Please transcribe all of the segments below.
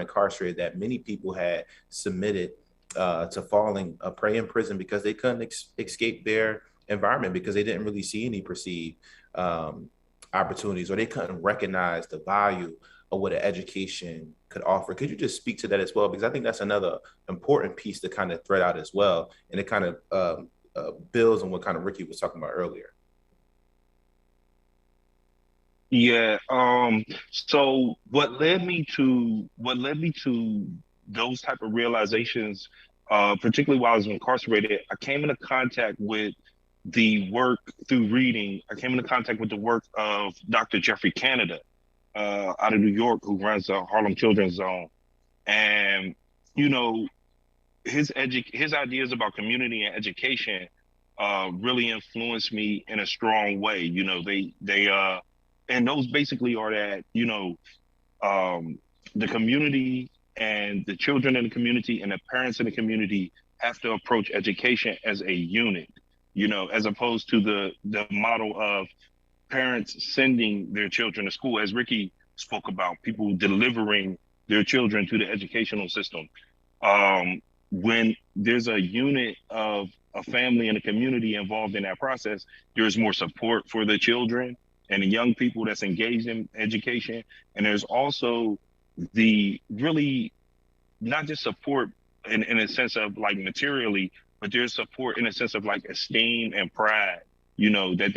incarcerated that many people had submitted to falling a prey in prison because they couldn't escape their environment because they didn't really see any perceived opportunities, or they couldn't recognize the value of what an education could offer. Could you just speak to that as well? Because I think that's another important piece to kind of thread out as well. And it kind of builds on what kind of Ricky was talking about earlier. Yeah. So what led me to those type of realizations, particularly while I was incarcerated, I came into contact with the work through reading. I came into contact with the work of Dr. Jeffrey Canada, out of New York, who runs the Harlem Children's Zone. And, you know, his ideas about community and education really influenced me in a strong way. And those basically are that, the community and the children in the community and the parents in the community have to approach education as a unit, as opposed to the model of parents sending their children to school, as Ricky spoke about, people delivering their children to the educational system. When there's a unit of a family and a community involved in that process, there's more support for the children and the young people that's engaged in education. And there's also the really not just support in a sense of like materially, but there's support in a sense of like esteem and pride, that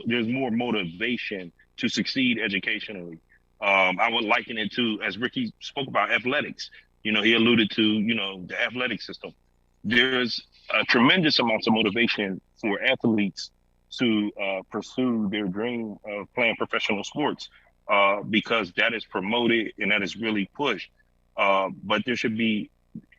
there's more motivation to succeed educationally. I would liken it to, as Ricky spoke about, athletics. He alluded to, the athletic system. There's a tremendous amount of motivation for athletes to pursue their dream of playing professional sports, because that is promoted and that is really pushed. But there should be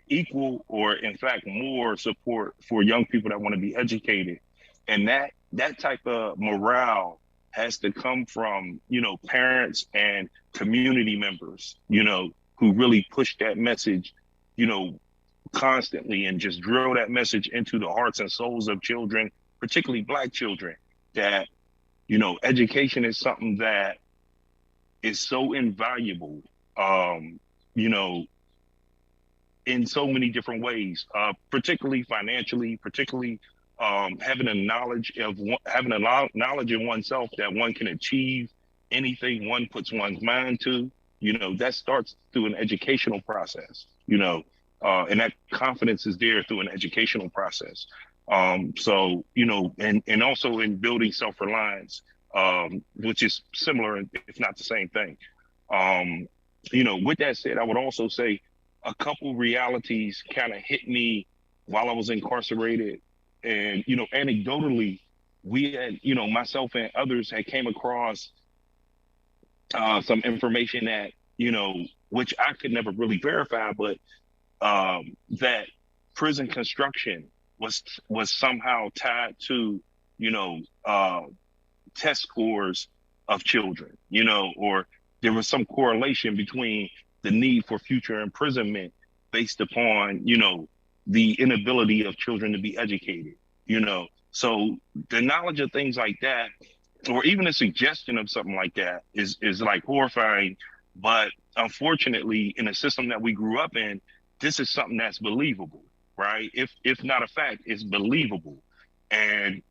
equal, or in fact more, support for young people that want to be educated. And that type of morale has to come from, parents and community members, who really push that message, constantly, and just drill that message into the hearts and souls of children, particularly Black children, that, education is something that is so invaluable, you know, in so many different ways, particularly financially, particularly having a knowledge in oneself that one can achieve anything one puts one's mind to. That starts through an educational process. And that confidence is there through an educational process. So and also in building self-reliance, which is similar, if not the same thing. With that said, I would also say a couple realities kind of hit me while I was incarcerated. And, anecdotally, we had, myself and others had came across some information that, which I could never really verify, but that prison construction was somehow tied to, test scores of children, or there was some correlation between the need for future imprisonment based upon, the inability of children to be educated, So the knowledge of things like that, or even a suggestion of something like that is like horrifying. But unfortunately, in a system that we grew up in, this is something that's believable, right? If not a fact, it's believable. And,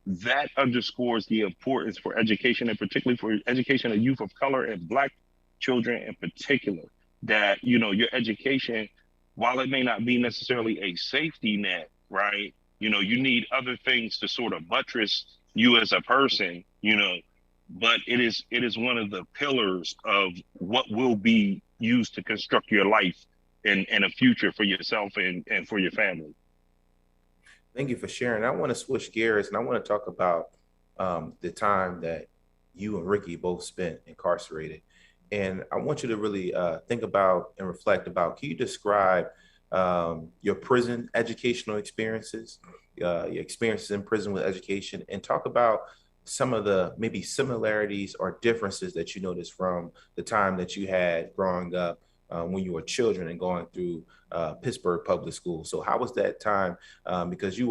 that underscores the importance for education, and particularly for education of youth of color and Black children in particular, that, your education, while it may not be necessarily a safety net, right? You need other things to sort of buttress you as a person, but it is one of the pillars of what will be used to construct your life and a future for yourself and for your family. Thank you for sharing. I want to switch gears and I want to talk about the time that you and Ricky both spent incarcerated. And I want you to really think about and reflect about, can you describe your prison educational experiences, your experiences in prison with education, and talk about some of the maybe similarities or differences that you noticed from the time that you had growing up when you were children and going through Pittsburgh public school. So how was that time? Because you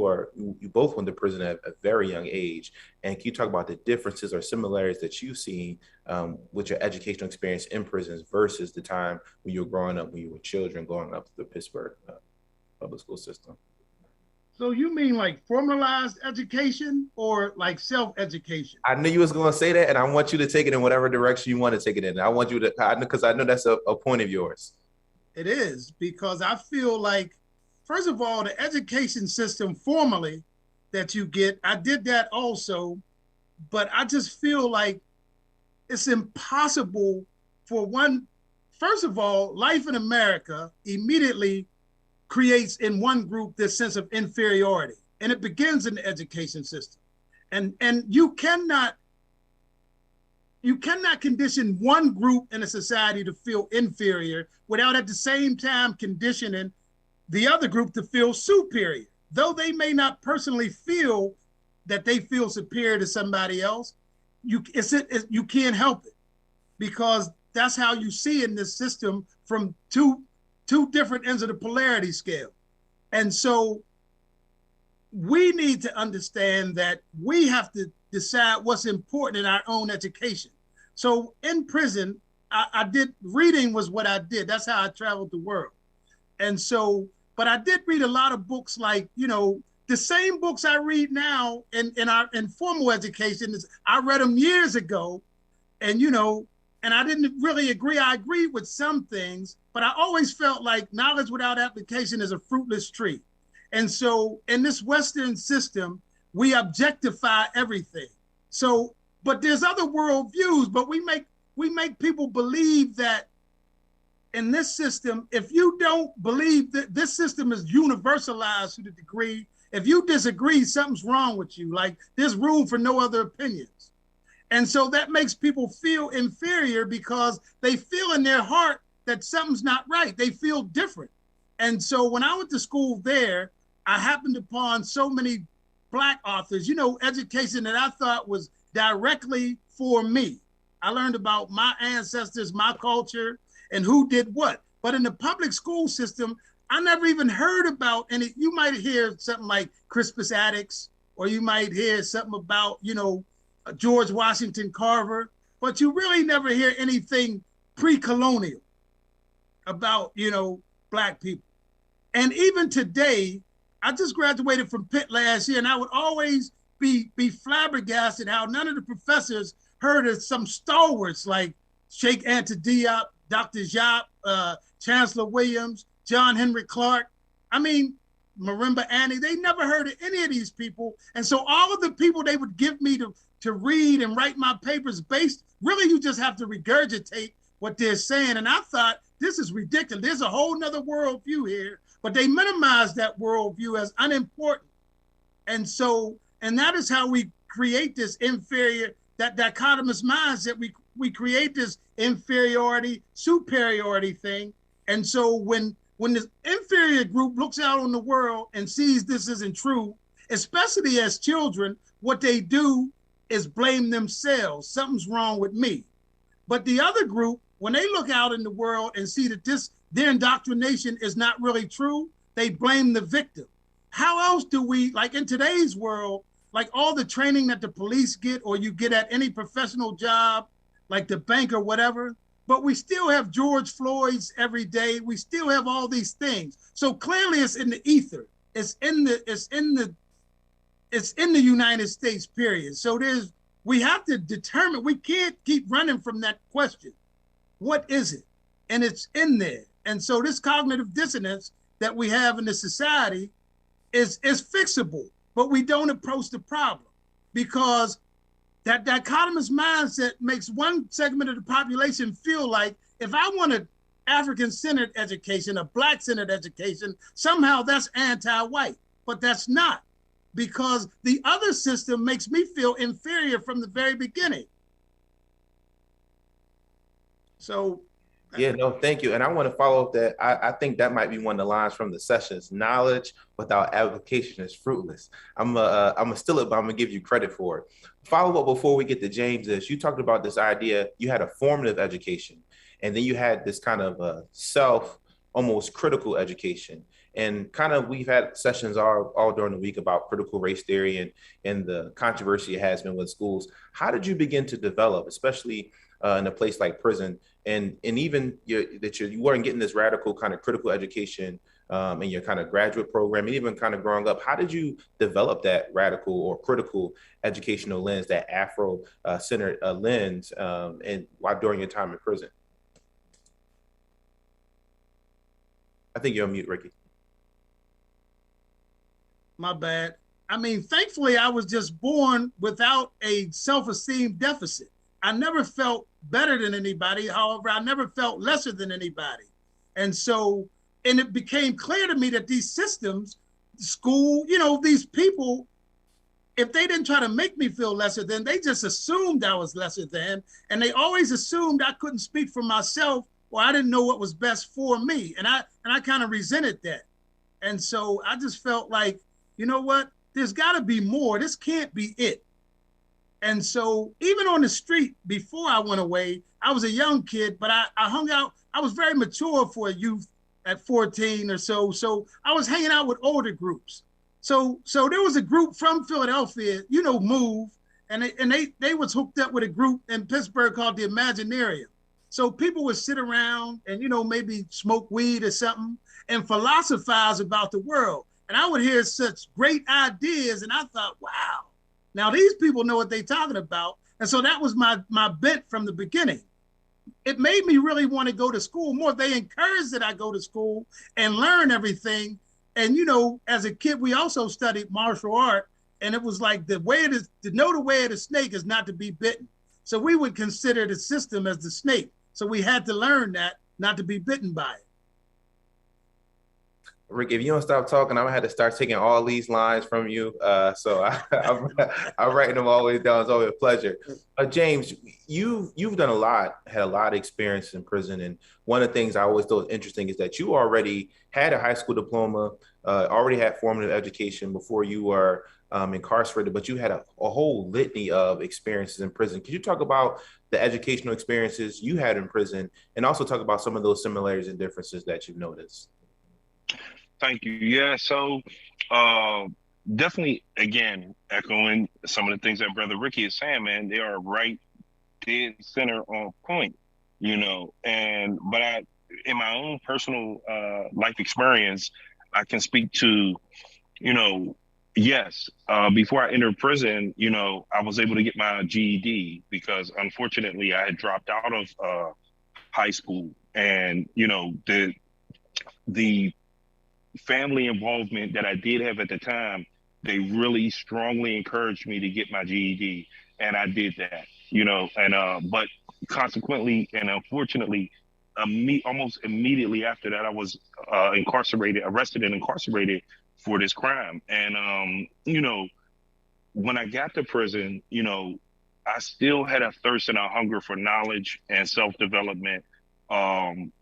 both went to prison at a very young age. And can you talk about the differences or similarities that you've seen with your educational experience in prisons versus the time when you were growing up, when you were children, going up to the Pittsburgh public school system? So you mean like formalized education or like self-education? I knew you was going to say that, and I want you to take it in whatever direction you want to take it in. I want you to, because I know that's a point of yours. It is, because I feel like, first of all, the education system formally that you get, I did that also, but I just feel like it's impossible for one. First of all, life in America immediately creates in one group this sense of inferiority, and it begins in the education system. And you cannot condition one group in a society to feel inferior without at the same time conditioning the other group to feel superior. Though they may not personally feel that they feel superior to somebody else, you can't help it, because that's how you see in this system from two different ends of the polarity scale. And so we need to understand that we have to decide what's important in our own education. So in prison, I did, reading was what I did. That's how I traveled the world. And so, but I did read a lot of books, like, the same books I read now in formal education, I read them years ago. And, and I didn't really agree. I agreed with some things, but I always felt like knowledge without application is a fruitless tree. And so in this Western system, we objectify everything. So, but there's other worldviews, but we make people believe that in this system, if you don't believe that this system is universalized to the degree, if you disagree, something's wrong with you. Like, there's room for no other opinions. And so that makes people feel inferior, because they feel in their heart that something's not right. They feel different. And so when I went to school there, I happened upon so many Black authors, education that I thought was directly for me. I learned about my ancestors, my culture, and who did what. But in the public school system, I never even heard about any. You might hear something like Crispus Attucks, or you might hear something about, George Washington Carver, but you really never hear anything pre-colonial about, Black people. And even today, I just graduated from Pitt last year, and I would always be flabbergasted how none of the professors heard of some stalwarts like Sheikh Anta Diop, Dr. Diop, Chancellor Williams, John Henry Clark. I mean, Marimba Annie, they never heard of any of these people. And so all of the people they would give me to read and write my papers based, really you just have to regurgitate what they're saying. And I thought, this is ridiculous. There's a whole nother worldview here, but they minimize that worldview as unimportant. And so, and that is how we create this inferior, that dichotomous mindset. We create this inferiority, superiority thing. And so when this inferior group looks out on the world and sees this isn't true, especially as children, what they do is blame themselves. Something's wrong with me. But the other group, when they look out in the world and see that their indoctrination is not really true, they blame the victim. How else do we, like in today's world, like all the training that the police get or you get at any professional job, like the bank or whatever, but we still have George Floyd's every day. We still have all these things. So clearly it's in the ether. It's in the United States, period. So we have to determine, we can't keep running from that question. What is it? And it's in there. And so this cognitive dissonance that we have in the society is fixable, but we don't approach the problem, because that dichotomous mindset makes one segment of the population feel like, if I want an African-centered education, a Black-centered education, somehow that's anti-white. But that's not, because the other system makes me feel inferior from the very beginning. So yeah, no, thank you. And I want to follow up that. I think that might be one of the lines from the sessions. Knowledge without application is fruitless. I'm gonna steal it, but I'm gonna give you credit for it. Follow up before we get to James is, you talked about this idea, you had a formative education. and then you had this kind of self, almost critical education. And kind of we've had sessions all during the week about critical race theory and the controversy it has been with schools. How did you begin to develop, especially in a place like prison, and even you weren't getting this radical kind of critical education in your kind of graduate program, and even kind of growing up? How did you develop that radical or critical educational lens, that Afro-centered lens, and while during your time in prison? I think you're on mute, Ricky. My bad. I mean, thankfully, I was just born without a self-esteem deficit. I never felt better than anybody. However, I never felt lesser than anybody. And so, and it became clear to me that these systems, school, you know, these people, if they didn't try to make me feel lesser than, they just assumed I was lesser than. And they always assumed I couldn't speak for myself, or I didn't know what was best for me. And I kind of resented that. And so I just felt like, you know what, there's got to be more. This can't be it. And so even on the street, before I went away, I was a young kid, but I hung out. I was very mature for a youth at 14 or so. So I was hanging out with older groups. So there was a group from Philadelphia, you know, Move, and they was hooked up with a group in Pittsburgh called the Imaginarium. So people would sit around and, you know, maybe smoke weed or something and philosophize about the world. And I would hear such great ideas, and I thought, wow, now these people know what they're talking about. And so that was my bent from the beginning. It made me really want to go to school more. They encouraged that I go to school and learn everything. And, you know, as a kid, we also studied martial art. And it was like the way to know the way of the snake is not to be bitten. So we would consider the system as the snake. So we had to learn that, not to be bitten by it. Rick, if you don't stop talking, I'm gonna have to start taking all these lines from you. So I'm writing them all the way down. It's always a pleasure. James, you've done a lot, had a lot of experience in prison, and one of the things I always thought was interesting is that you already had a high school diploma, already had formative education before you were incarcerated, but you had a whole litany of experiences in prison. Could you talk about the educational experiences you had in prison, and also talk about some of those similarities and differences that you've noticed? Thank you. Yeah, so definitely, again, echoing some of the things that Brother Ricky is saying, man, they are right dead center on point, you know. But in my own personal life experience, I can speak to, you know, yes, before I entered prison, you know, I was able to get my GED because unfortunately I had dropped out of high school, and, you know, the family involvement that I did have at the time, they really strongly encouraged me to get my GED, and I did that, you know. And but consequently and unfortunately, almost immediately after that, I was arrested and incarcerated for this crime. And you know, when I got to prison, you know, I still had a thirst and a hunger for knowledge and self-development.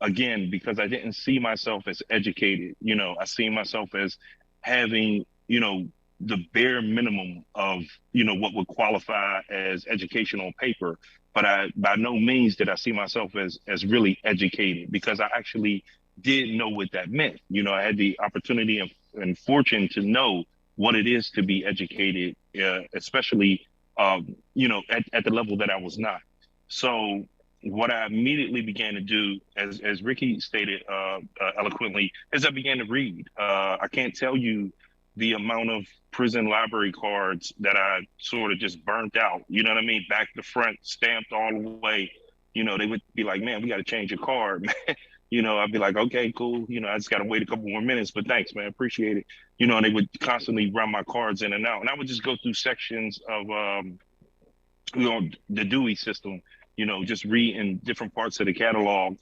Again, because I didn't see myself as educated, you know, I see myself as having, you know, the bare minimum of, you know, what would qualify as education on paper. But by no means did I see myself as really educated, because I actually did know what that meant. You know, I had the opportunity and fortune to know what it is to be educated, especially, you know, at the level that I was not. So what I immediately began to do, as Ricky stated eloquently, is I began to read. I can't tell you the amount of prison library cards that I sort of just burnt out. You know what I mean? Back to front, stamped all the way. You know, they would be like, man, we got to change your card, man. You know, I'd be like, okay, cool. You know, I just got to wait a couple more minutes, but thanks, man. Appreciate it. You know, and they would constantly run my cards in and out. And I would just go through sections of, you know, the Dewey system, you know, just reading different parts of the catalog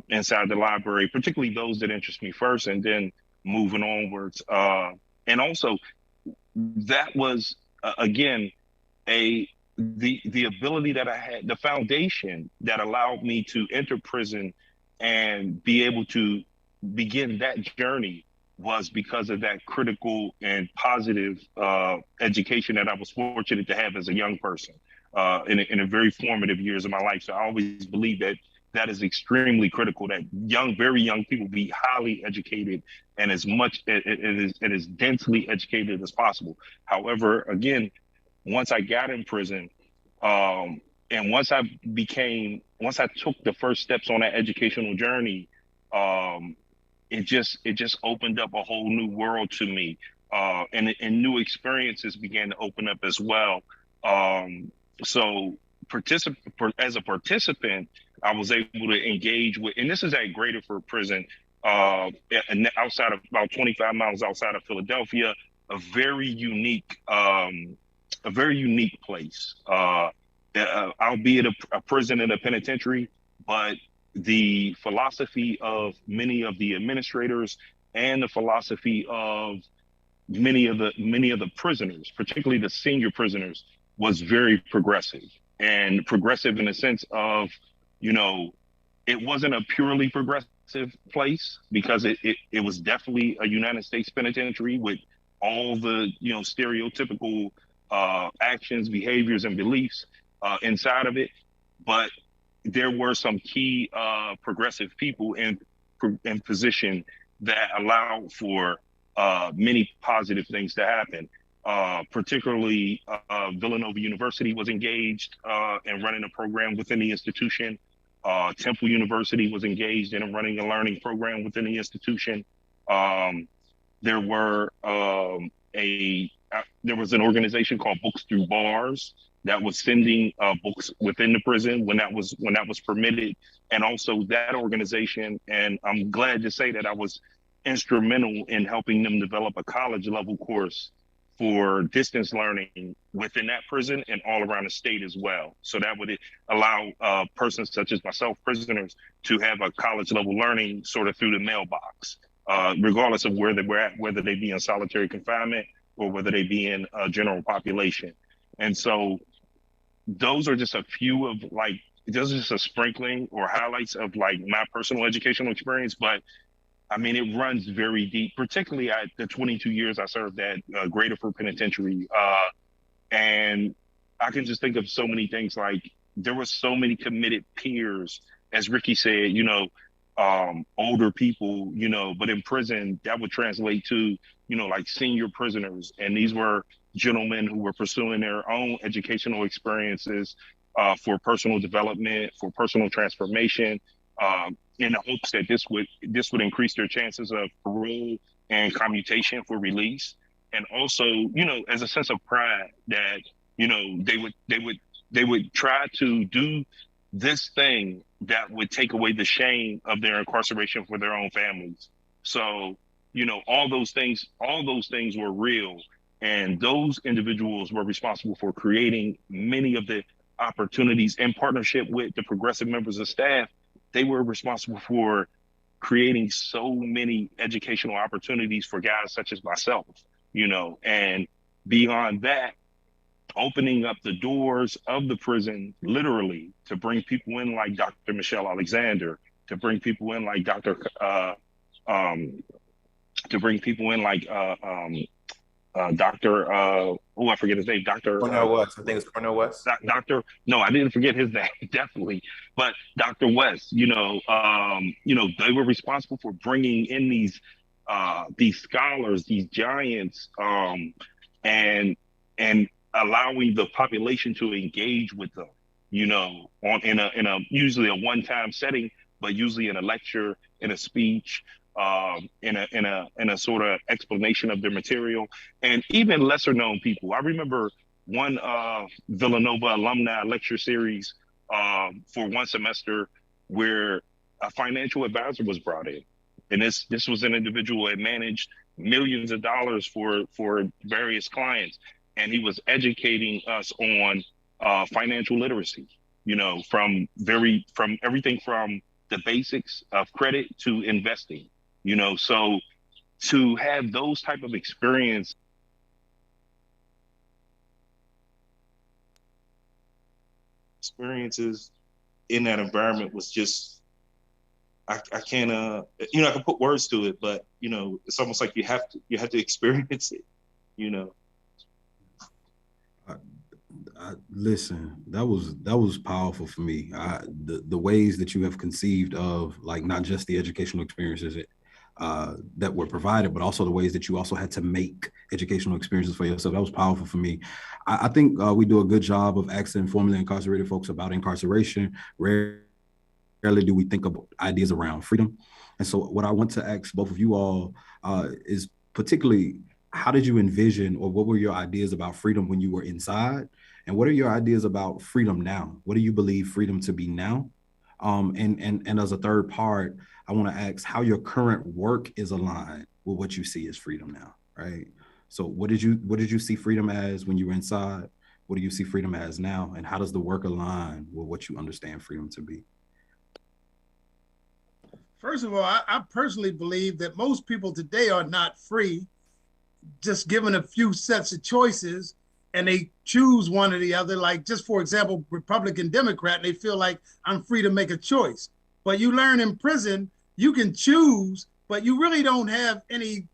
inside the library, particularly those that interest me first, and then moving onwards. And also, that was, again, the ability that I had, the foundation that allowed me to enter prison and be able to begin that journey was because of that critical and positive education that I was fortunate to have as a young person in a very formative years of my life. So I always believe that that is extremely critical, that very young people be highly educated and it is densely educated as possible. However, again, once I got in prison, and once I took the first steps on that educational journey, it just opened up a whole new world to me, and new experiences began to open up as well. So as a participant, I was able to engage with, and this is at Graterford Prison, outside of about 25 miles outside of Philadelphia, a very unique place, albeit a prison and a penitentiary, but the philosophy of many of the administrators and the philosophy of many of the prisoners, particularly the senior prisoners, was very progressive, and progressive in the sense of, it wasn't a purely progressive place, because it was definitely a United States penitentiary with all the, stereotypical actions, behaviors, and beliefs inside of it. But there were some key progressive people in position that allowed for many positive things to happen. Particularly, Villanova University was engaged in running a program within the institution. Temple University was engaged in running a learning program within the institution. There was an organization called Books Through Bars that was sending books within the prison when that was permitted. And also that organization, and I'm glad to say that I was instrumental in helping them develop a college level course for distance learning within that prison and all around the state as well. So that would allow persons such as myself, prisoners, to have a college level learning sort of through the mailbox, regardless of where they were at, whether they be in solitary confinement or whether they be in general population. And so those are just a few of those are just a sprinkling or highlights of my personal educational experience. But I mean, it runs very deep, particularly at the 22 years I served at Graterford Penitentiary. And I can just think of so many things. There were so many committed peers, as Ricky said, older people, but in prison that would translate to, senior prisoners. And these were gentlemen who were pursuing their own educational experiences for personal development, for personal transformation, in the hopes that this would increase their chances of parole and commutation for release. And also, as a sense of pride that, they would try to do this thing that would take away the shame of their incarceration for their own families. So, all those things were real. And those individuals were responsible for creating many of the opportunities in partnership with the progressive members of staff. They were responsible for creating so many educational opportunities for guys such as myself, and beyond that, opening up the doors of the prison, literally, to bring people in like Dr. Michelle Alexander, to bring people in like Dr. I forget his name, Dr. Cornell West. I think it's Cornell West. No, I didn't forget his name, definitely. But Dr. West, they were responsible for bringing in these scholars, these giants, and allowing the population to engage with them, in a usually a one-time setting, but usually in a lecture, in a speech, in a sort of explanation of their material. And even lesser known people. I remember one Villanova alumni lecture series for one semester where a financial advisor was brought in. And this was an individual who had managed millions of dollars for various clients. And he was educating us on financial literacy, from everything from the basics of credit to investing, so to have those type of experiences in that environment was just, I can't, I can put words to it, but, it's almost like you have to experience it, Listen, that was powerful for me. The ways that you have conceived of, like, not just the educational experiences that were provided, but also the ways that you also had to make educational experiences for yourself. That was powerful for me. I think we do a good job of asking formerly incarcerated folks about incarceration. Rarely do we think about ideas around freedom. And so what I want to ask both of you all is particularly, how did you envision, or what were your ideas about freedom when you were inside? And what are your ideas about freedom now? What do you believe freedom to be now? And as a third part, I want to ask how your current work is aligned with what you see as freedom now, right? So what did you see freedom as when you were inside? What do you see freedom as now? And how does the work align with what you understand freedom to be? First of all, I personally believe that most people today are not free, just given a few sets of choices, and they choose one or the other. Like, just for example, Republican, Democrat, and they feel like I'm free to make a choice. But you learn in prison, you can choose, but you really don't have any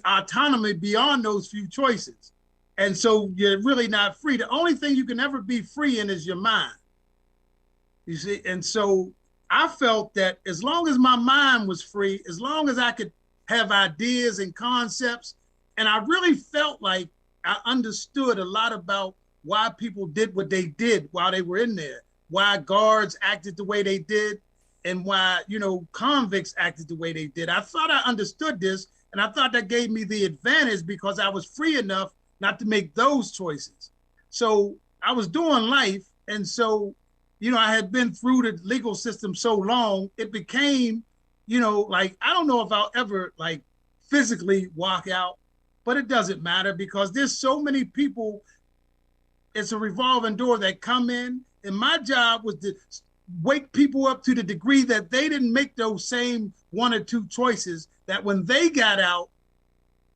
autonomy beyond those few choices. And so you're really not free. The only thing you can ever be free in is your mind. You see, and so I felt that as long as my mind was free, as long as I could have ideas and concepts, and I really felt like I understood a lot about why people did what they did while they were in there, why guards acted the way they did, and why, convicts acted the way they did. I thought I understood this, and I thought that gave me the advantage because I was free enough not to make those choices. So I was doing life, and so, I had been through the legal system so long, it became, like, I don't know if I'll ever, like, physically walk out, but it doesn't matter because there's so many people. It's a revolving door that come in, and my job was to wake people up to the degree that they didn't make those same one or two choices, that when they got out,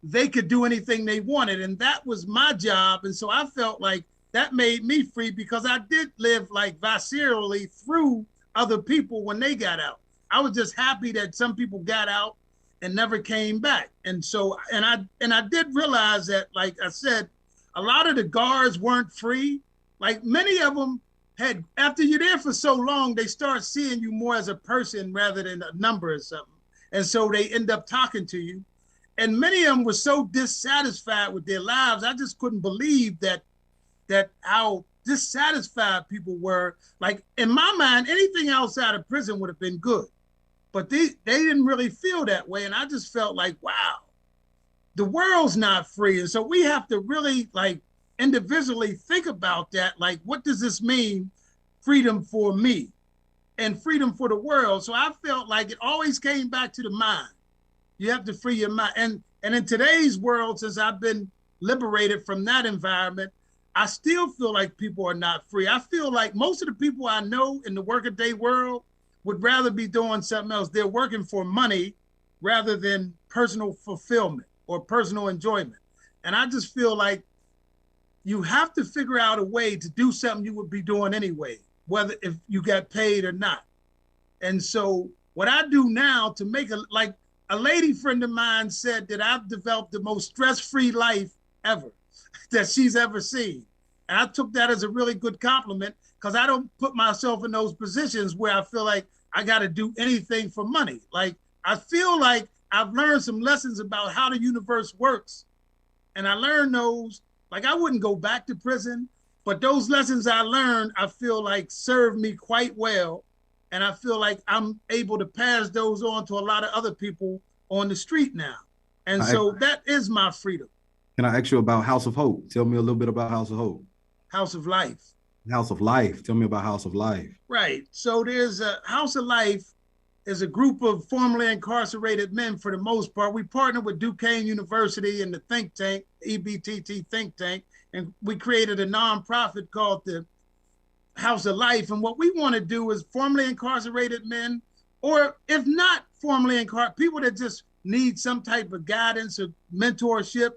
they could do anything they wanted. And that was my job. And so I felt like that made me free because I did live like vicariously through other people when they got out. I was just happy that some people got out and never came back. And so, and I did realize that, like I said, a lot of the guards weren't free. Like, many of them had, after you're there for so long, they start seeing you more as a person rather than a number or something. And so they end up talking to you. And many of them were so dissatisfied with their lives. I just couldn't believe that how dissatisfied people were. Like, in my mind, anything outside of prison would have been good. But they didn't really feel that way. And I just felt like, wow, the world's not free. And so we have to really, like, individually think about that. Like, what does this mean, freedom for me and freedom for the world? So I felt like it always came back to the mind. You have to free your mind. And in today's world, since I've been liberated from that environment, I still feel like people are not free. I feel like most of the people I know in the workaday world would rather be doing something else. They're working for money rather than personal fulfillment or personal enjoyment. And I just feel like you have to figure out a way to do something you would be doing anyway, whether if you got paid or not. And so what I do now to make a lady friend of mine said that I've developed the most stress-free life ever that she's ever seen. And I took that as a really good compliment because I don't put myself in those positions where I feel like I got to do anything for money. Like, I feel like I've learned some lessons about how the universe works. And I learned those, like, I wouldn't go back to prison, but those lessons I learned, I feel like served me quite well. And I feel like I'm able to pass those on to a lot of other people on the street now. And so that is my freedom. Can I ask you about House of Hope? Tell me a little bit about House of Hope. House of Life. House of Life. Tell me about House of Life. Right. So there's a House of Life is a group of formerly incarcerated men for the most part. We partnered with Duquesne University and the think tank, EBTT think tank, and we created a nonprofit called the House of Life. And what we want to do is formerly incarcerated men, or if not formerly incarcerated, people that just need some type of guidance or mentorship,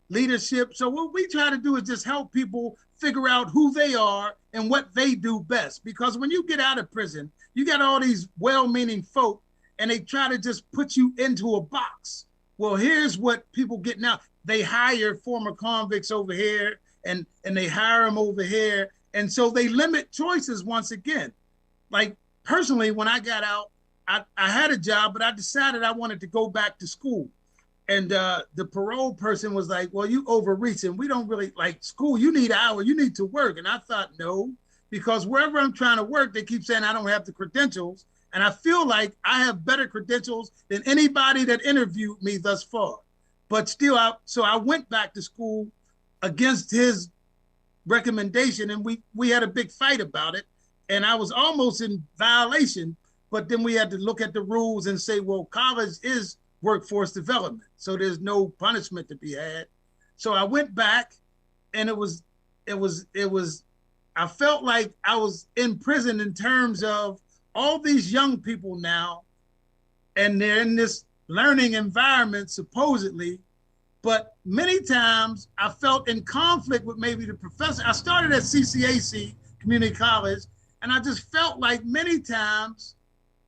leadership. So what we try to do is just help people figure out who they are and what they do best. Because when you get out of prison, you got all these well-meaning folk and they try to just put you into a box. Well, here's what people get now. They hire former convicts over here and they hire them over here. And so they limit choices once again. Like personally, when I got out, I had a job, but I decided I wanted to go back to school. And the parole person was like, well, you overreaching. We don't really like school. You need hours. You need to work. And I thought, no, because wherever I'm trying to work, they keep saying I don't have the credentials. And I feel like I have better credentials than anybody that interviewed me thus far. But still, so I went back to school against his recommendation, and we had a big fight about it. And I was almost in violation, but then we had to look at the rules and say, well, college is workforce development, so there's no punishment to be had. So I went back, and it was I felt like I was in prison in terms of all these young people now, and they're in this learning environment supposedly, but many times I felt in conflict with maybe the professor. I started at CCAC, community college, and I just felt like many times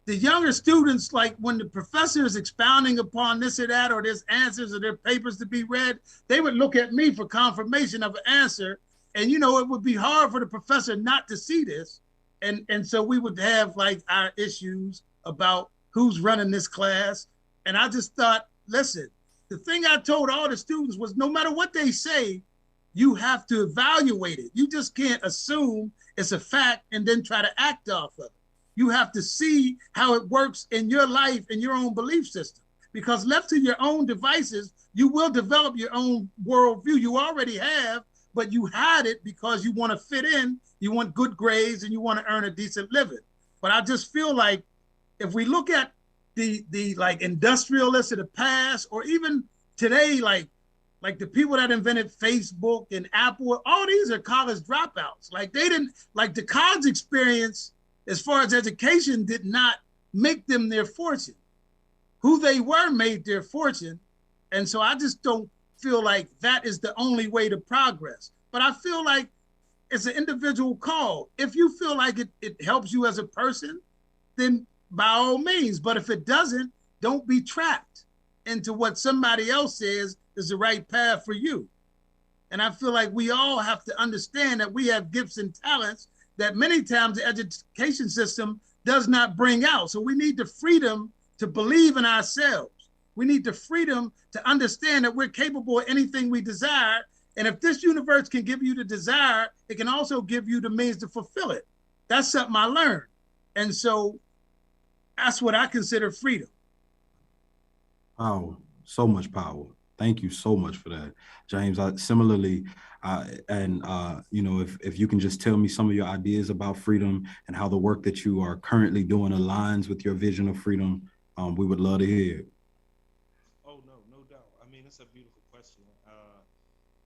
the younger students, like when the professor is expounding upon this or that, or there's answers or there are papers to be read, they would look at me for confirmation of an answer. And, it would be hard for the professor not to see this. And so we would have like our issues about who's running this class. And I just thought, listen, the thing I told all the students was no matter what they say, you have to evaluate it. You just can't assume it's a fact and then try to act off of it. You have to see how it works in your life and your own belief system. Because left to your own devices, you will develop your own worldview. You already have, but you hide it because you want to fit in, you want good grades, and you want to earn a decent living. But I just feel like if we look at the like industrialists of the past, or even today, like the people that invented Facebook and Apple, all these are college dropouts. Like they didn't, like the college experience as far as education did not make them their fortune. Who they were made their fortune. And so I just don't feel like that is the only way to progress. But I feel like it's an individual call. If you feel like it helps you as a person, then by all means. But if it doesn't, don't be trapped into what somebody else says is the right path for you. And I feel like we all have to understand that we have gifts and talents that many times the education system does not bring out. So we need the freedom to believe in ourselves. We need the freedom to understand that we're capable of anything we desire. And if this universe can give you the desire, it can also give you the means to fulfill it. That's something I learned. And so that's what I consider freedom. Power, so much power. Thank you so much for that, James. Similarly, if you can just tell me some of your ideas about freedom and how the work that you are currently doing aligns with your vision of freedom, we would love to hear it. Oh, no doubt. I mean, it's a beautiful question.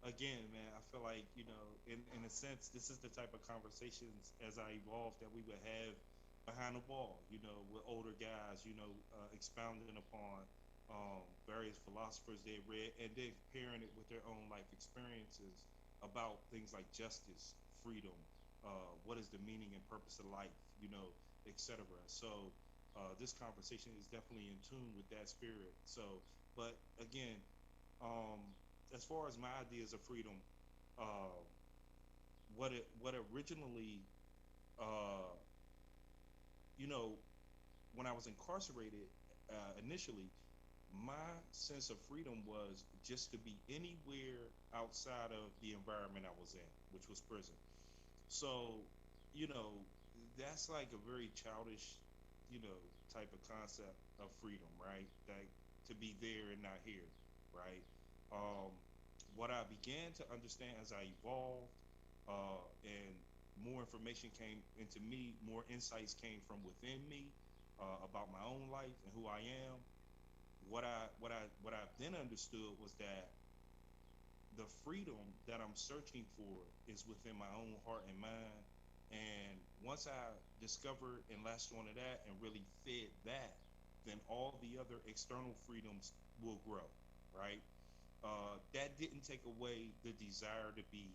Again, man, I feel like, in a sense, this is the type of conversations as I evolved that we would have behind the wall, with older guys, expounding upon various philosophers they read, and then pairing it with their own life experiences about things like justice, freedom, what is the meaning and purpose of life, etc. So this conversation is definitely in tune with that spirit. So, but again, as far as my ideas of freedom, what originally, when I was incarcerated initially, my sense of freedom was just to be anywhere outside of the environment I was in, which was prison. So, that's like a very childish, type of concept of freedom, right? Like to be there and not here, right? What I began to understand as I evolved, and more information came into me, more insights came from within me about my own life and who I am. What I then understood was that the freedom that I'm searching for is within my own heart and mind. And once I discovered and latched onto that and really fed that, then all the other external freedoms will grow, right? That didn't take away the desire to be,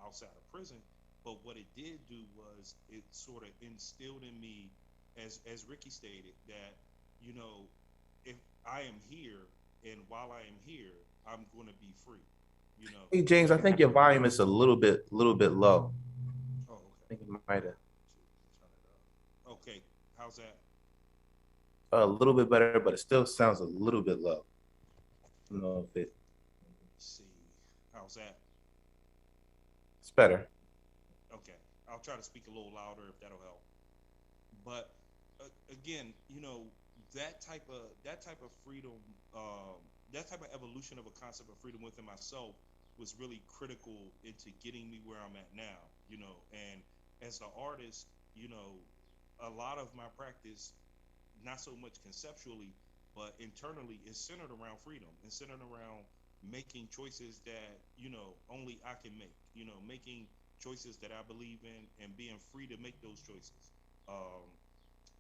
outside of prison. But what it did do was it sort of instilled in me, as Ricky stated, that, if I am here and while I am here, I'm going to be free. You know. Hey James, I think your volume is a little bit low. Oh, I think you might have okay. How's that? a little bit better, but it still sounds a little bit low. I don't know if Let's see. How's that? it's better. Okay. I'll try to speak a little louder if that'll help. But again, you know, that type of freedom, that type of evolution of a concept of freedom within myself was really critical into getting me where I'm at now. You know, and as an artist, you know, a lot of my practice, not so much conceptually, but internally, is centered around freedom and centered around making choices that, you know, only I can make. You know, making choices that I believe in and being free to make those choices. Um,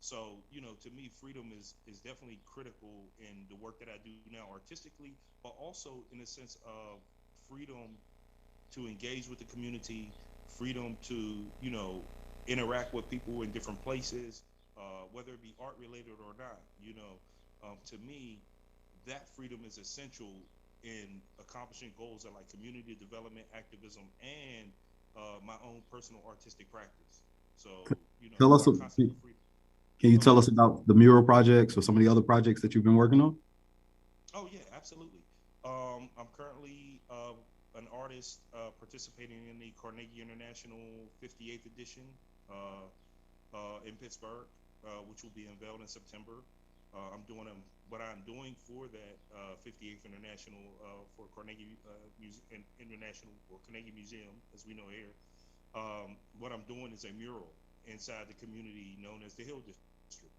so, you know, to me, freedom is definitely critical in the work that I do now artistically, but also in the sense of freedom to engage with the community, freedom to, you know, interact with people in different places, whether it be art related or not. You know, to me, that freedom is essential in accomplishing goals of like community development, activism, and my own personal artistic practice. So, you know, Tell us, that concept of freedom. can you Go tell ahead. us about the mural projects or some of the other projects that you've been working on? Oh yeah, absolutely. I'm currently an artist participating in the Carnegie International 58th edition uh, in Pittsburgh, which will be unveiled in September. What I'm doing for that 58th International for Carnegie International or Carnegie Museum, as we know here. What I'm doing is a mural inside the community known as the Hill District,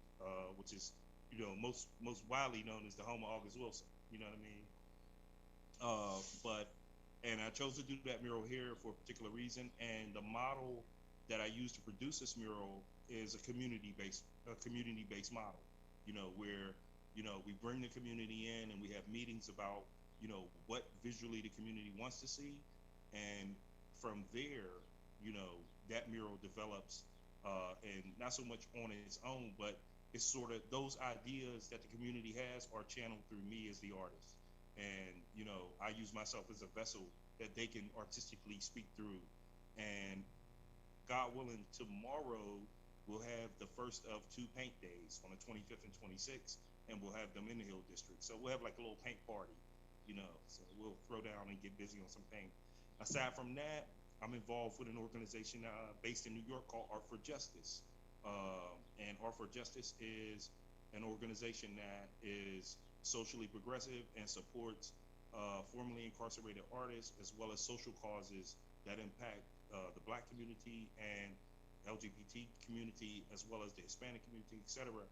which is, you know, most widely known as the home of August Wilson. You know what I mean? But and I chose to do that mural here for a particular reason. And the model that I used to produce this mural is a community based model. You know, where, you know, we bring the community in and we have meetings about, you know, what visually the community wants to see, and from there, you know, that mural develops, and not so much on its own, but it's sort of those ideas that the community has are channeled through me as the artist. And, you know, I use myself as a vessel that they can artistically speak through. And God willing, tomorrow we'll have the first of two paint days on the 25th and 26th, and we'll have them in the Hill District. So we'll have like a little paint party, you know. So we'll throw down and get busy on some paint. Aside from that, I'm involved with an organization based in New York called Art for Justice. And Art for Justice is an organization that is socially progressive and supports formerly incarcerated artists as well as social causes that impact the Black community and LGBT community as well as the Hispanic community, etc.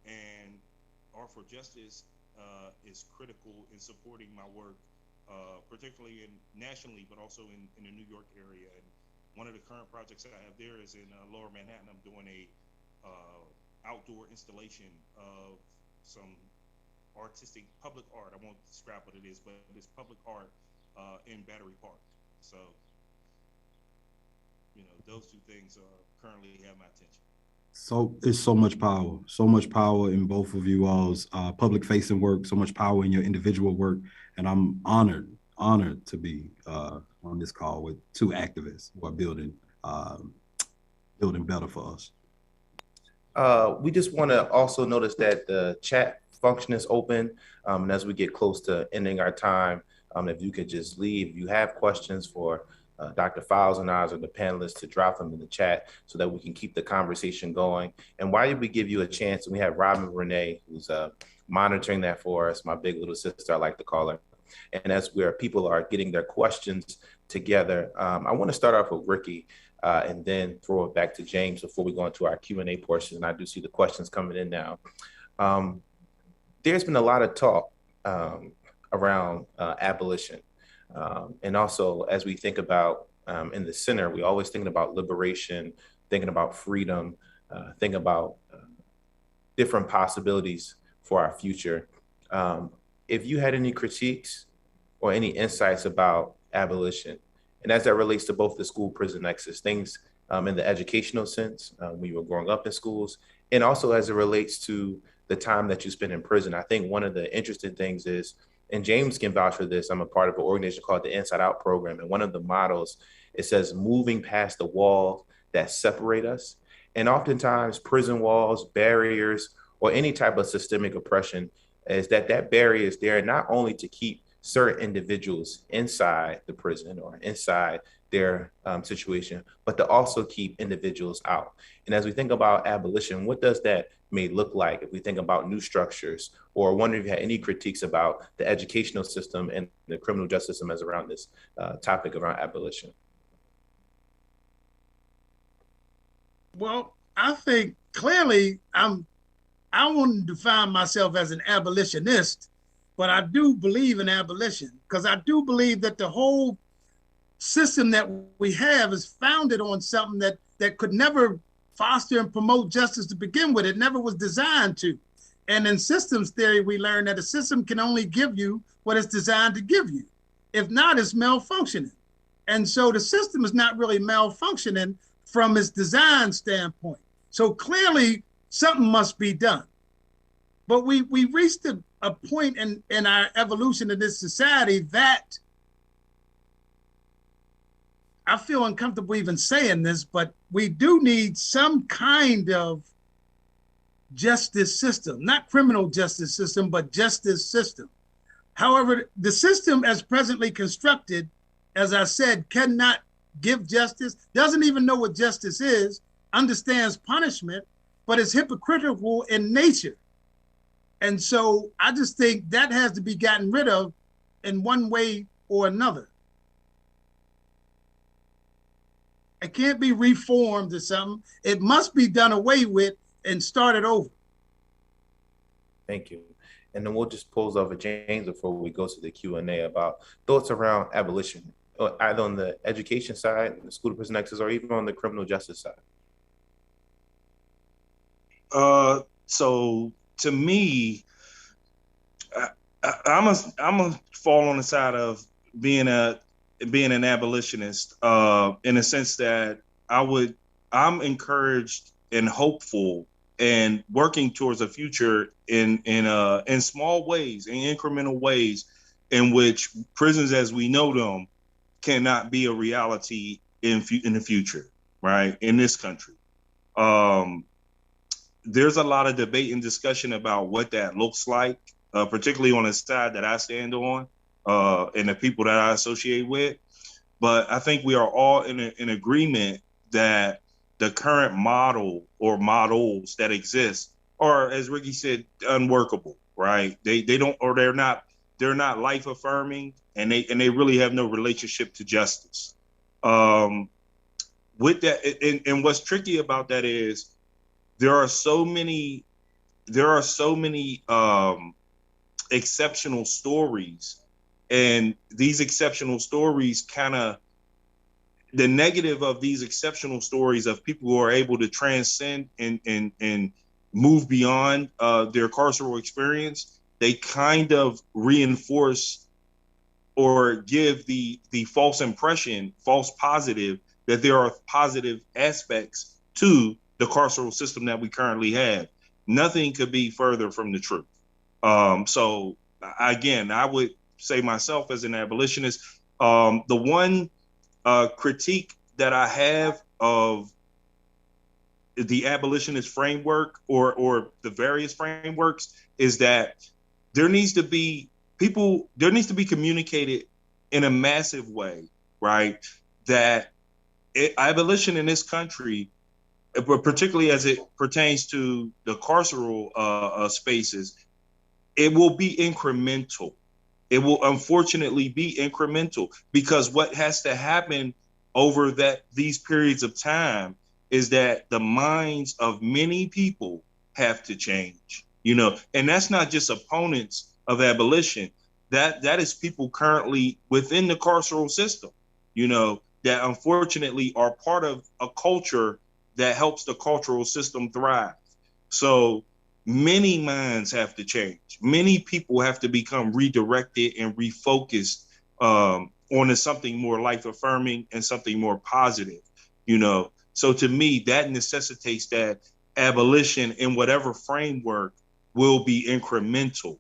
And Art for Justice is critical in supporting my work, particularly nationally, but also in the New York area. And one of the current projects that I have there is in Lower Manhattan. I'm doing a outdoor installation of some artistic public art. I won't describe what it is, but it's public art in Battery Park. So, you know, those two things currently have my attention. So it's so much power in both of you all's public facing work, so much power in your individual work. And I'm honored to be on this call with two activists who are building better for us. We just want to also notice that the chat function is open. And as we get close to ending our time, if you could just leave, if you have questions for Dr. Files and I or the panelists, to drop them in the chat so that we can keep the conversation going. And while we give you a chance, and we have Robin Renee, who's monitoring that for us, my big little sister, I like to call her. And as people are getting their questions together, I want to start off with Ricky. And then throw it back to James before we go into our Q&A portion. And I do see the questions coming in now. There's been a lot of talk around abolition. And also, as we think about in the center, we always thinking about liberation, thinking about freedom, thinking about different possibilities for our future. If you had any critiques or any insights about abolition, and as that relates to both the school prison nexus, things in the educational sense, when you were growing up in schools, and also as it relates to the time that you spent in prison. I think one of the interesting things is and James can vouch for this. I'm a part of an organization called the Inside Out program. And one of the models, it says moving past the walls that separate us. And oftentimes prison walls, barriers, or any type of systemic oppression is that barrier is there not only to keep certain individuals inside the prison or inside their situation, but to also keep individuals out. And as we think about abolition, what does that may look like if we think about new structures, or wonder if you had any critiques about the educational system and the criminal justice system as around this topic around abolition? Well, I think clearly I wouldn't define myself as an abolitionist, but I do believe in abolition because I do believe that the whole system that we have is founded on something that could never foster and promote justice to begin with. It never was designed to. And in systems theory, we learn that a system can only give you what it's designed to give you. If not, it's malfunctioning. And so the system is not really malfunctioning from its design standpoint. So clearly something must be done. But we reached a point in our evolution of this society that I feel uncomfortable even saying this, but we do need some kind of justice system, not criminal justice system, but justice system. However, the system as presently constructed, as I said, cannot give justice, doesn't even know what justice is, understands punishment, but is hypocritical in nature. And so I just think that has to be gotten rid of in one way or another. It can't be reformed or something. It must be done away with and started over. Thank you. And then we'll just pose over James before we go to the Q&A about thoughts around abolition, either on the education side, the school to prison nexus, or even on the criminal justice side. So to me, I'm a fall on the side of being an abolitionist, in a sense that I'm encouraged and hopeful and working towards a future in small ways, in incremental ways, in which prisons as we know them cannot be a reality in the future, right? In this country. There's a lot of debate and discussion about what that looks like, particularly on the side that I stand on, and the people that I associate with. But I think we are all in agreement that the current model or models that exist are, as Ricky said, unworkable, right? They're not life affirming, and they really have no relationship to justice. With that, and what's tricky about that is there are so many exceptional stories, and these exceptional stories the negative of these exceptional stories of people who are able to transcend and move beyond their carceral experience, they kind of reinforce or give the false impression, false positive, that there are positive aspects to the carceral system that we currently have. Nothing could be further from the truth. So again, I would say myself as an abolitionist, the one critique that I have of the abolitionist framework or the various frameworks is that there needs to be communicated in a massive way, right? That abolition in this country, particularly as it pertains to the carceral spaces, it will be incremental. It will unfortunately be incremental, because what has to happen over these periods of time is that the minds of many people have to change, and that's not just opponents of abolition. That is people currently within the carceral system, that unfortunately are part of a culture that helps the cultural system thrive. So many minds have to change. Many people have to become redirected and refocused on something more life-affirming and something more positive, So to me, that necessitates that abolition in whatever framework will be incremental,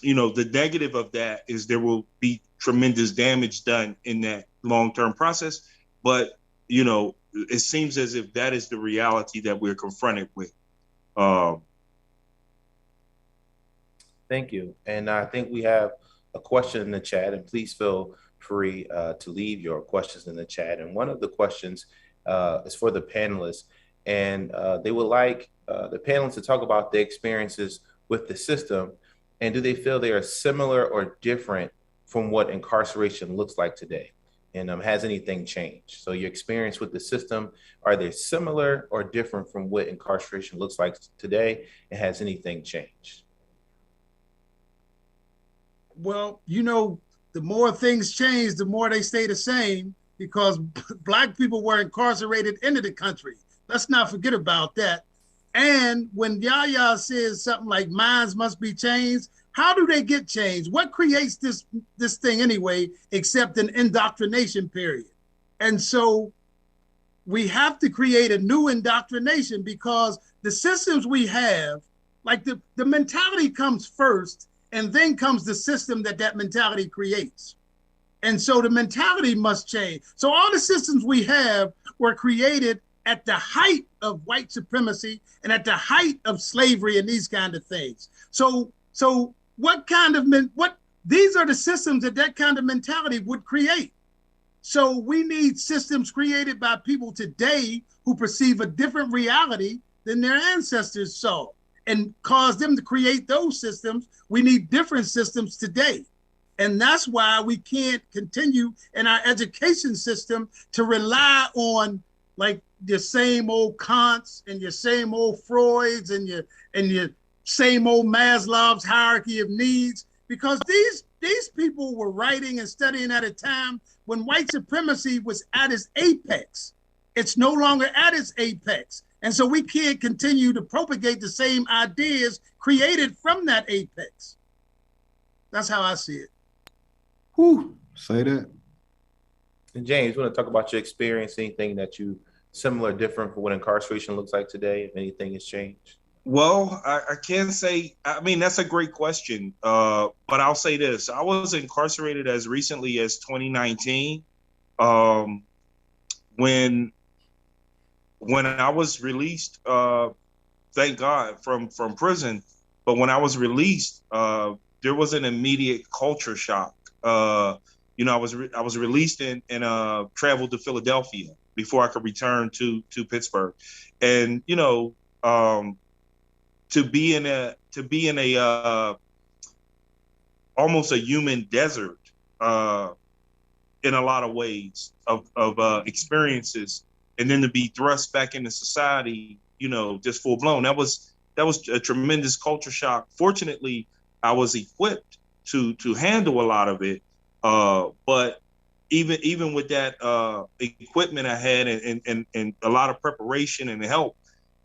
the negative of that is there will be tremendous damage done in that long-term process. But, it seems as if that is the reality that we're confronted with. Thank you. And I think we have a question in the chat, and please feel free to leave your questions in the chat. And one of the questions is for the panelists, and they would like the panelists to talk about their experiences with the system, and do they feel they are similar or different from what incarceration looks like today? And has anything changed? So your experience with the system, are they similar or different from what incarceration looks like today? And has anything changed? Well, the more things change, the more they stay the same, because Black people were incarcerated into the country. Let's not forget about that. And when Yahya says something like minds must be changed, how do they get changed? What creates this thing anyway, except an indoctrination period? And so we have to create a new indoctrination, because the systems we have, like the mentality comes first, and then comes the system that mentality creates. And so the mentality must change. So all the systems we have were created at the height of white supremacy and at the height of slavery and these kind of things. So these are the systems that kind of mentality would create. So we need systems created by people today who perceive a different reality than their ancestors saw, and cause them to create those systems. We need different systems today. And that's why we can't continue in our education system to rely on like your same old Kants and your same old Freuds and your same old Maslow's hierarchy of needs, because these people were writing and studying at a time when white supremacy was at its apex. It's no longer at its apex. And so we can't continue to propagate the same ideas created from that apex. That's how I see it. Whew, say that. And James, you want to talk about your experience, anything that you similar, different from what incarceration looks like today, if anything has changed? Well, I can't say, that's a great question. But I'll say this. I was incarcerated as recently as 2019. When I was released, thank God, from prison, but when I was released, there was an immediate culture shock. I was released and traveled to Philadelphia before I could return to Pittsburgh, and to be in a almost a human desert in a lot of ways of experiences, and then to be thrust back into society, just full blown. That was a tremendous culture shock. Fortunately, I was equipped to handle a lot of it. But even with that equipment I had and a lot of preparation and help,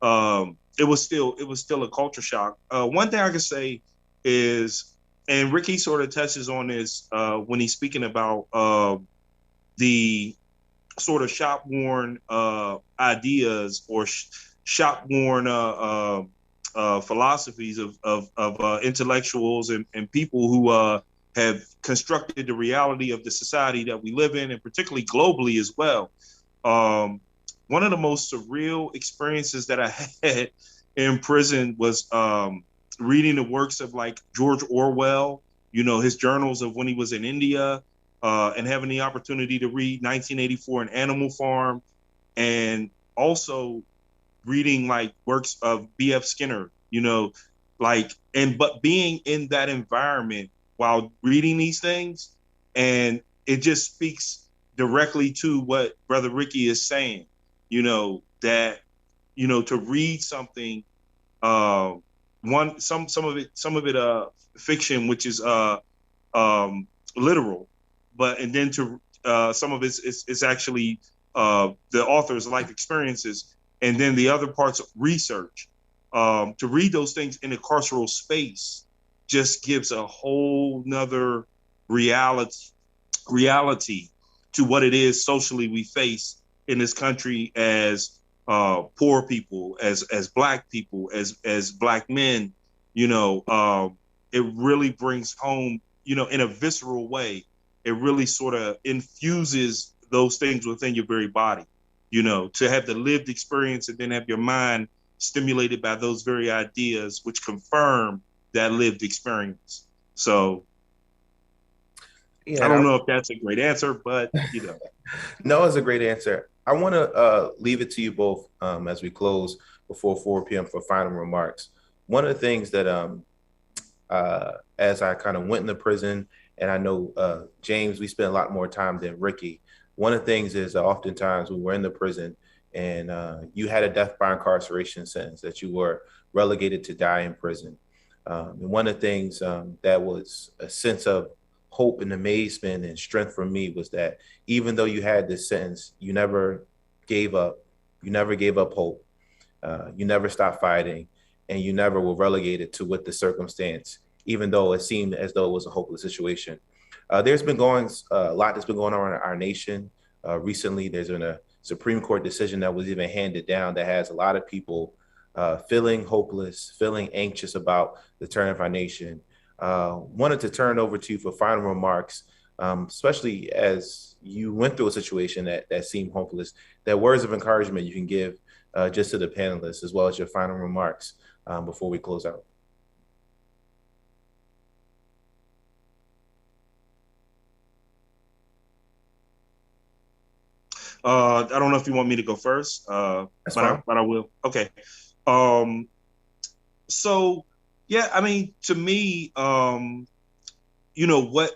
it was still a culture shock. One thing I can say is, and Ricky sort of touches on this when he's speaking about the sort of shop-worn ideas or shop-worn philosophies of intellectuals and people who have constructed the reality of the society that we live in, and particularly globally as well. One of the most surreal experiences that I had in prison was reading the works of like George Orwell, his journals of when he was in India, and having the opportunity to read 1984 and Animal Farm, and also reading like works of B.F. Skinner, but being in that environment while reading these things, and it just speaks directly to what Brother Ricky is saying, that, to read something, some of it fiction, which is literal, and then to some of it's actually the author's life experiences, and then the other parts of research. To read those things in a carceral space just gives a whole nother reality to what it is socially we face in this country as poor people, as Black people, as Black men, it really brings home, you know, in a visceral way, it really sort of infuses those things within your very body, you know, to have the lived experience and then have your mind stimulated by those very ideas, which confirm that lived experience. So Yeah, I don't know if that's a great answer, but, you know. no, it's a great answer. I want to leave it to you both as we close before 4 p.m. for final remarks. One of the things that as I kind of went into prison, and I know James, we spent a lot more time than Ricky. One of the things is oftentimes when we're in the prison and you had a death by incarceration sentence that you were relegated to die in prison. And one of the things that was a sense of hope and amazement and strength for me was that even though you had this sentence, you never gave up. You never gave up hope. You never stopped fighting, and you never were relegated to what the circumstance, even though it seemed as though it was a hopeless situation. There's been going a lot that's been going on in our nation. Recently, there's been a Supreme Court decision that was even handed down that has a lot of people feeling hopeless, feeling anxious about the turn of our nation. Wanted to turn over to you for final remarks, especially as you went through a situation that seemed hopeless, that words of encouragement you can give just to the panelists, as well as your final remarks before we close out. I don't know if you want me to go first, but I will. Okay. So yeah, I mean, to me, you know, what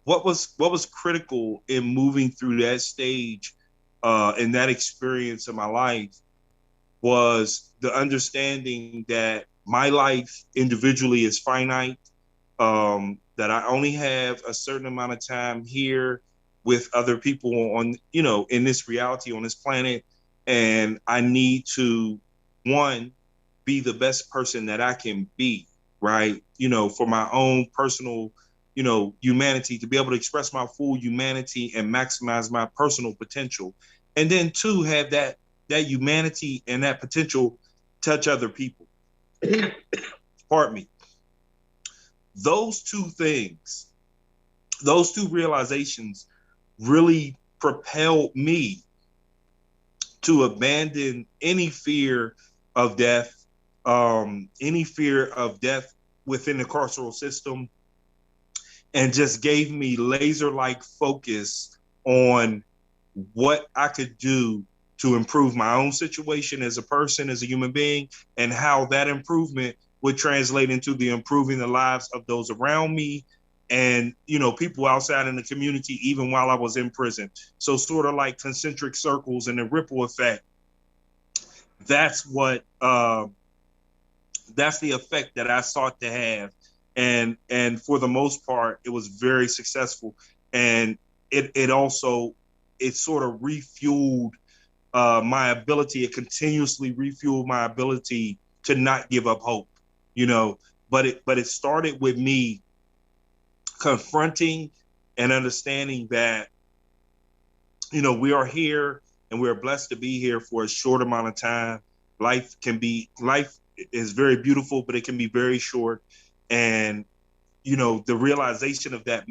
was critical in moving through that stage and that experience in my life was the understanding that my life individually is finite, that I only have a certain amount of time here with other people on, you know, in this reality, on this planet. And I need to, one, be the best person that I can be, right? You know, for my own personal, you know, humanity, to be able to express my full humanity and maximize my personal potential. And then two, have that humanity and that potential touch other people. Pardon me. Those two things, those two realizations really propelled me to abandon any fear of death, any fear of death within the carceral system, and just gave me laser-like focus on what I could do to improve my own situation as a person, as a human being, and how that improvement would translate into the improving the lives of those around me and, you know, people outside in the community, even while I was in prison. So sort of like concentric circles and the ripple effect. That's what, that's the effect that I sought to have. And for the most part, it was very successful. And it also, it sort of refueled my ability, it continuously refueled my ability to not give up hope, you know, but it started with me confronting and understanding that, you know, we are here and we're blessed to be here for a short amount of time. Life is very beautiful, but it can be very short. And, you know, the realization of that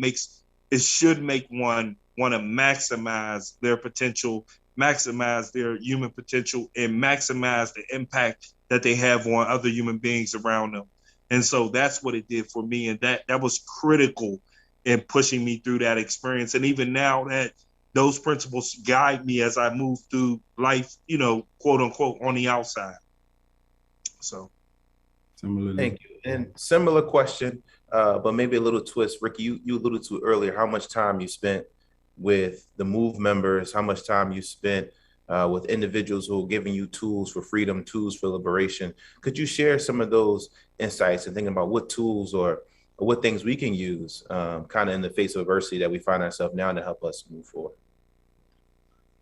should make one want to maximize their potential, maximize their human potential, and maximize the impact that they have on other human beings around them. And so that's what it did for me. And that was critical in pushing me through that experience. And even now that those principles guide me as I move through life, you know, quote unquote, on the outside. So. Thank you. And similar question, but maybe a little twist. Ricky, you alluded to earlier how much time you spent with the MOVE members, how much time you spent with individuals who are giving you tools for freedom, tools for liberation. Could you share some of those insights and thinking about what tools or what things we can use kind of in the face of adversity that we find ourselves now to help us move forward?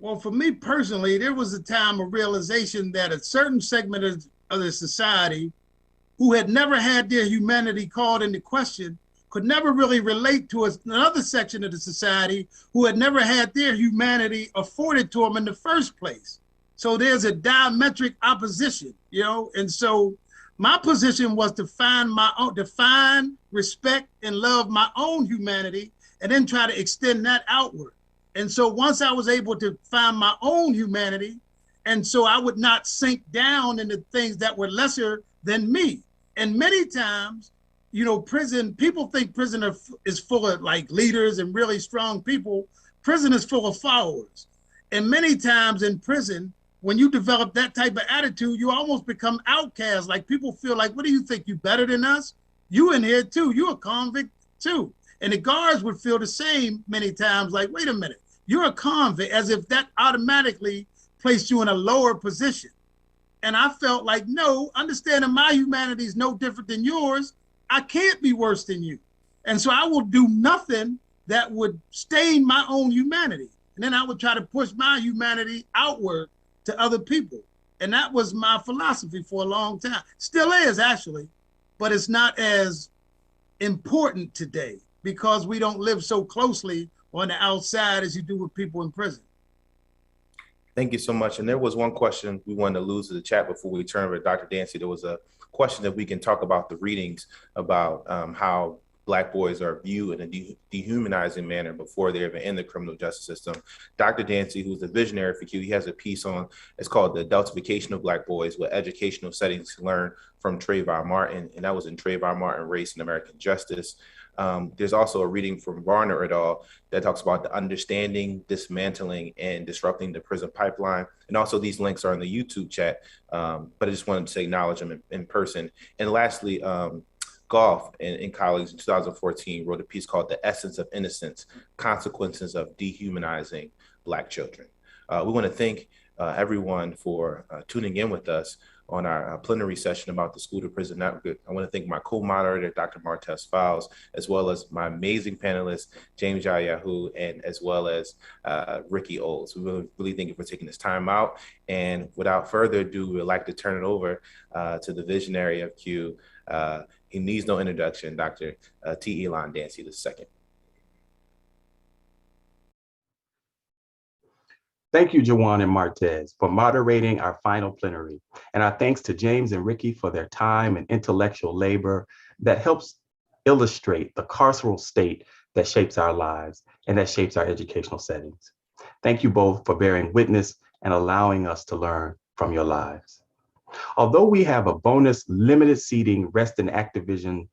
Well, for me personally, there was a time of realization that a certain segment of the society who had never had their humanity called into question could never really relate to another section of the society who had never had their humanity afforded to them in the first place. So there's a diametric opposition, you know? And so My position was to find, respect, and love my own humanity, and then try to extend that outward. And so once I was able to find my own humanity, and so I would not sink down into things that were lesser than me. And many times, you know, people think prison is full of like leaders and really strong people. Prison is full of followers. And many times in prison, when you develop that type of attitude, you almost become outcast. Like people feel like, what do you think, you better than us? You in here too, you a convict too. And the guards would feel the same many times, like, wait a minute, you're a convict, as if that automatically placed you in a lower position. And I felt like, no, understanding my humanity is no different than yours, I can't be worse than you. And so I will do nothing that would stain my own humanity. And then I would try to push my humanity outward to other people. And that was my philosophy for a long time. Still is, actually, but it's not as important today because we don't live so closely on the outside as you do with people in prison. Thank you so much. And there was one question we wanted to lose to the chat before we turn over to Dr. Dancy. There was a question that we can talk about the readings about how Black boys are viewed in a dehumanizing manner before they're even in the criminal justice system. Dr. Dancy, who's the visionary for CUE, he has a piece on, it's called The Adultification of Black Boys, What Educational Settings to Learn from Trayvon Martin. And that was in Trayvon Martin, Race and American Justice. There's also a reading from Varner et al. That talks about the understanding, dismantling, and disrupting the prison pipeline. And also these links are in the YouTube chat, but I just wanted to acknowledge them in person. And lastly, Goff and colleagues in 2014 wrote a piece called The Essence of Innocence, Consequences of Dehumanizing Black Children. We want to thank everyone for tuning in with us on our plenary session about the School to Prison Network. I want to thank my co-moderator, Dr. Martez Fowles, as well as my amazing panelists, James Yayahu, and as well as Ricky Olds. We really thank you for taking this time out. And without further ado, we'd like to turn it over to the visionary of CUE. He needs no introduction, Dr. T. Elon Dancy II. Thank you, Jawan and Martez, for moderating our final plenary. And our thanks to James and Ricky for their time and intellectual labor that helps illustrate the carceral state that shapes our lives and that shapes our educational settings. Thank you both for bearing witness and allowing us to learn from your lives. Although we have a bonus limited seating rest and activism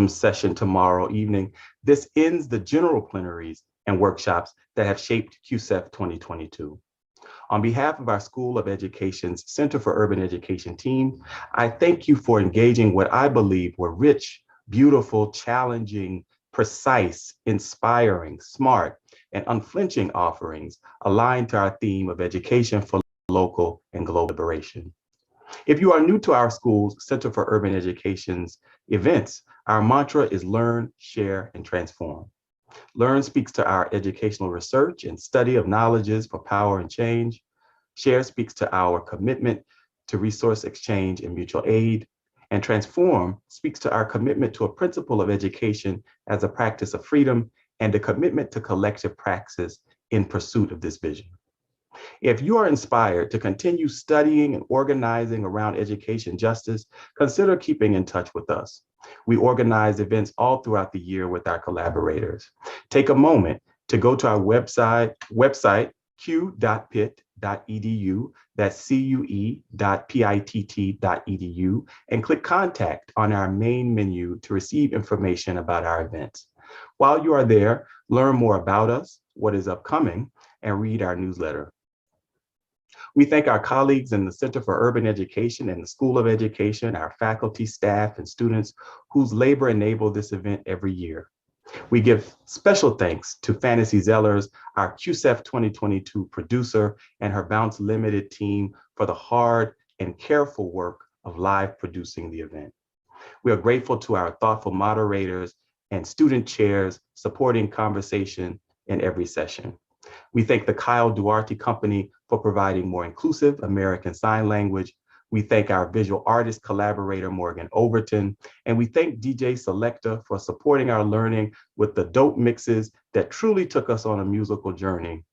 session tomorrow evening, this ends the general plenaries and workshops that have shaped CUESEF 2022. On behalf of our School of Education's Center for Urban Education team, I thank you for engaging what I believe were rich, beautiful, challenging, precise, inspiring, smart, and unflinching offerings aligned to our theme of education for local and global liberation. If you are new to our school's Center for Urban Education's events, our mantra is learn, share, and transform. Learn speaks to our educational research and study of knowledges for power and change. Share speaks to our commitment to resource exchange and mutual aid. And transform speaks to our commitment to a principle of education as a practice of freedom and a commitment to collective praxis in pursuit of this vision. If you are inspired to continue studying and organizing around education justice, consider keeping in touch with us. We organize events all throughout the year with our collaborators. Take a moment to go to our website cue.pitt.edu, that's cue.pitt.edu, and click Contact on our main menu to receive information about our events. While you are there, learn more about us, what is upcoming, and read our newsletter. We thank our colleagues in the Center for Urban Education and the School of Education, our faculty, staff, and students whose labor enable this event every year. We give special thanks to Fantasy Zellers, our CUESEF 2022 producer, and her Bounce Limited team for the hard and careful work of live producing the event. We are grateful to our thoughtful moderators and student chairs supporting conversation in every session. We thank the Kyle Duarte Company for providing more inclusive American Sign Language. We thank our visual artist collaborator, Morgan Overton, and we thank DJ Selecta for supporting our learning with the dope mixes that truly took us on a musical journey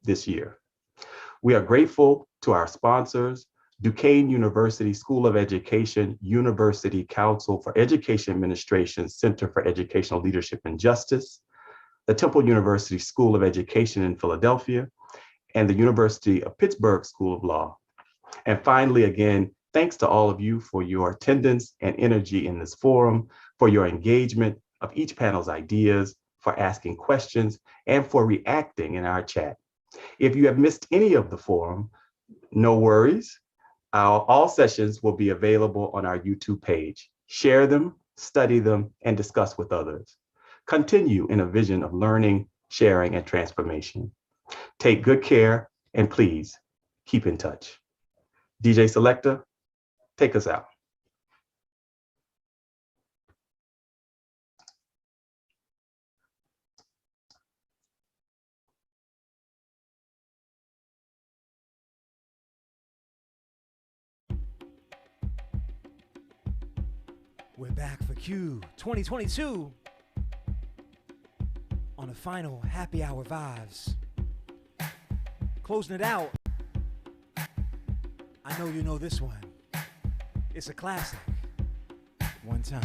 this year. We are grateful to our sponsors, Duquesne University School of Education, University Council for Education Administration Center for Educational Leadership and Justice, the Temple University School of Education in Philadelphia, and the University of Pittsburgh School of Law. And finally, again, thanks to all of you for your attendance and energy in this forum, for your engagement of each panel's ideas, for asking questions, and for reacting in our chat. If you have missed any of the forum, no worries. All sessions will be available on our YouTube page. Share them, study them, and discuss with others. Continue in a vision of learning, sharing, and transformation. Take good care, and please keep in touch. DJ Selecta, take us out. We're back for Q 2022 on the final happy hour vibes. Closing it out. I know you know this one. It's a classic. One time.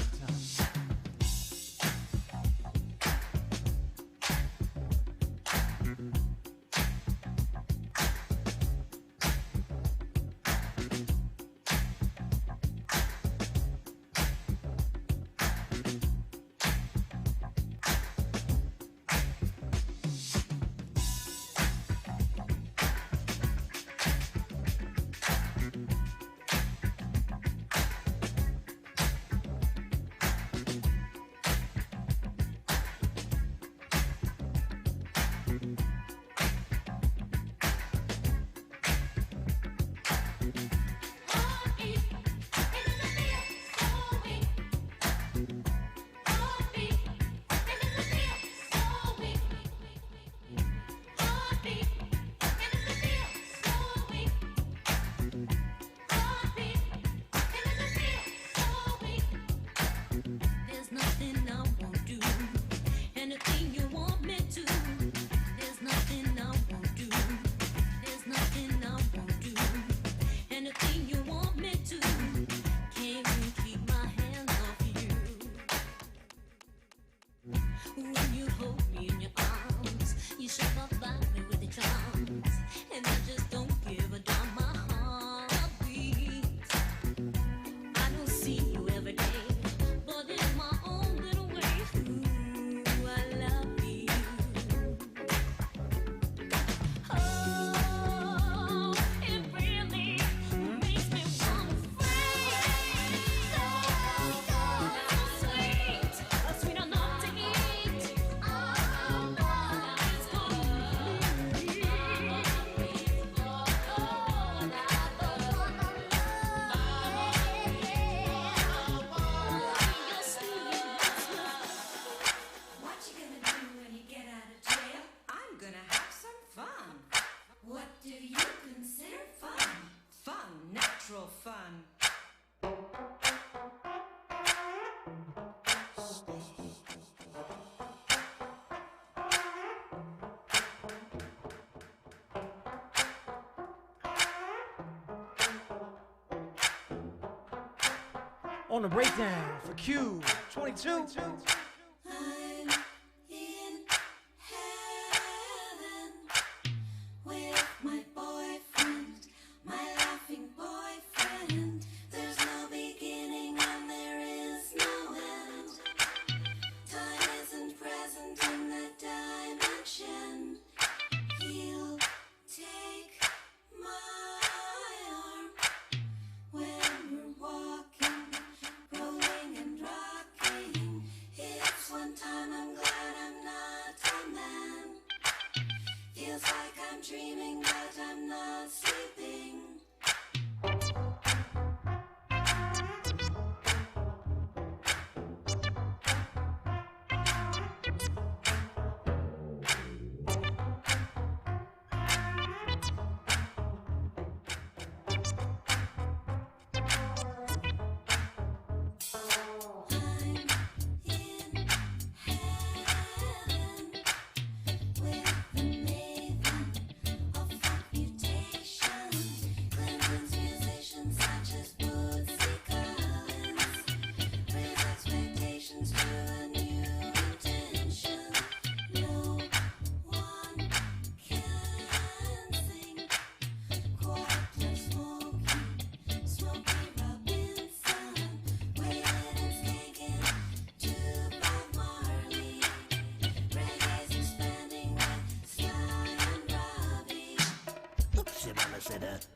On the breakdown for Q 22. I'm in heaven with my boyfriend, my laughing boyfriend. There's no beginning and there is no end. Time isn't present in that dimension. He'll take my arm when we're walking, rolling and rocking.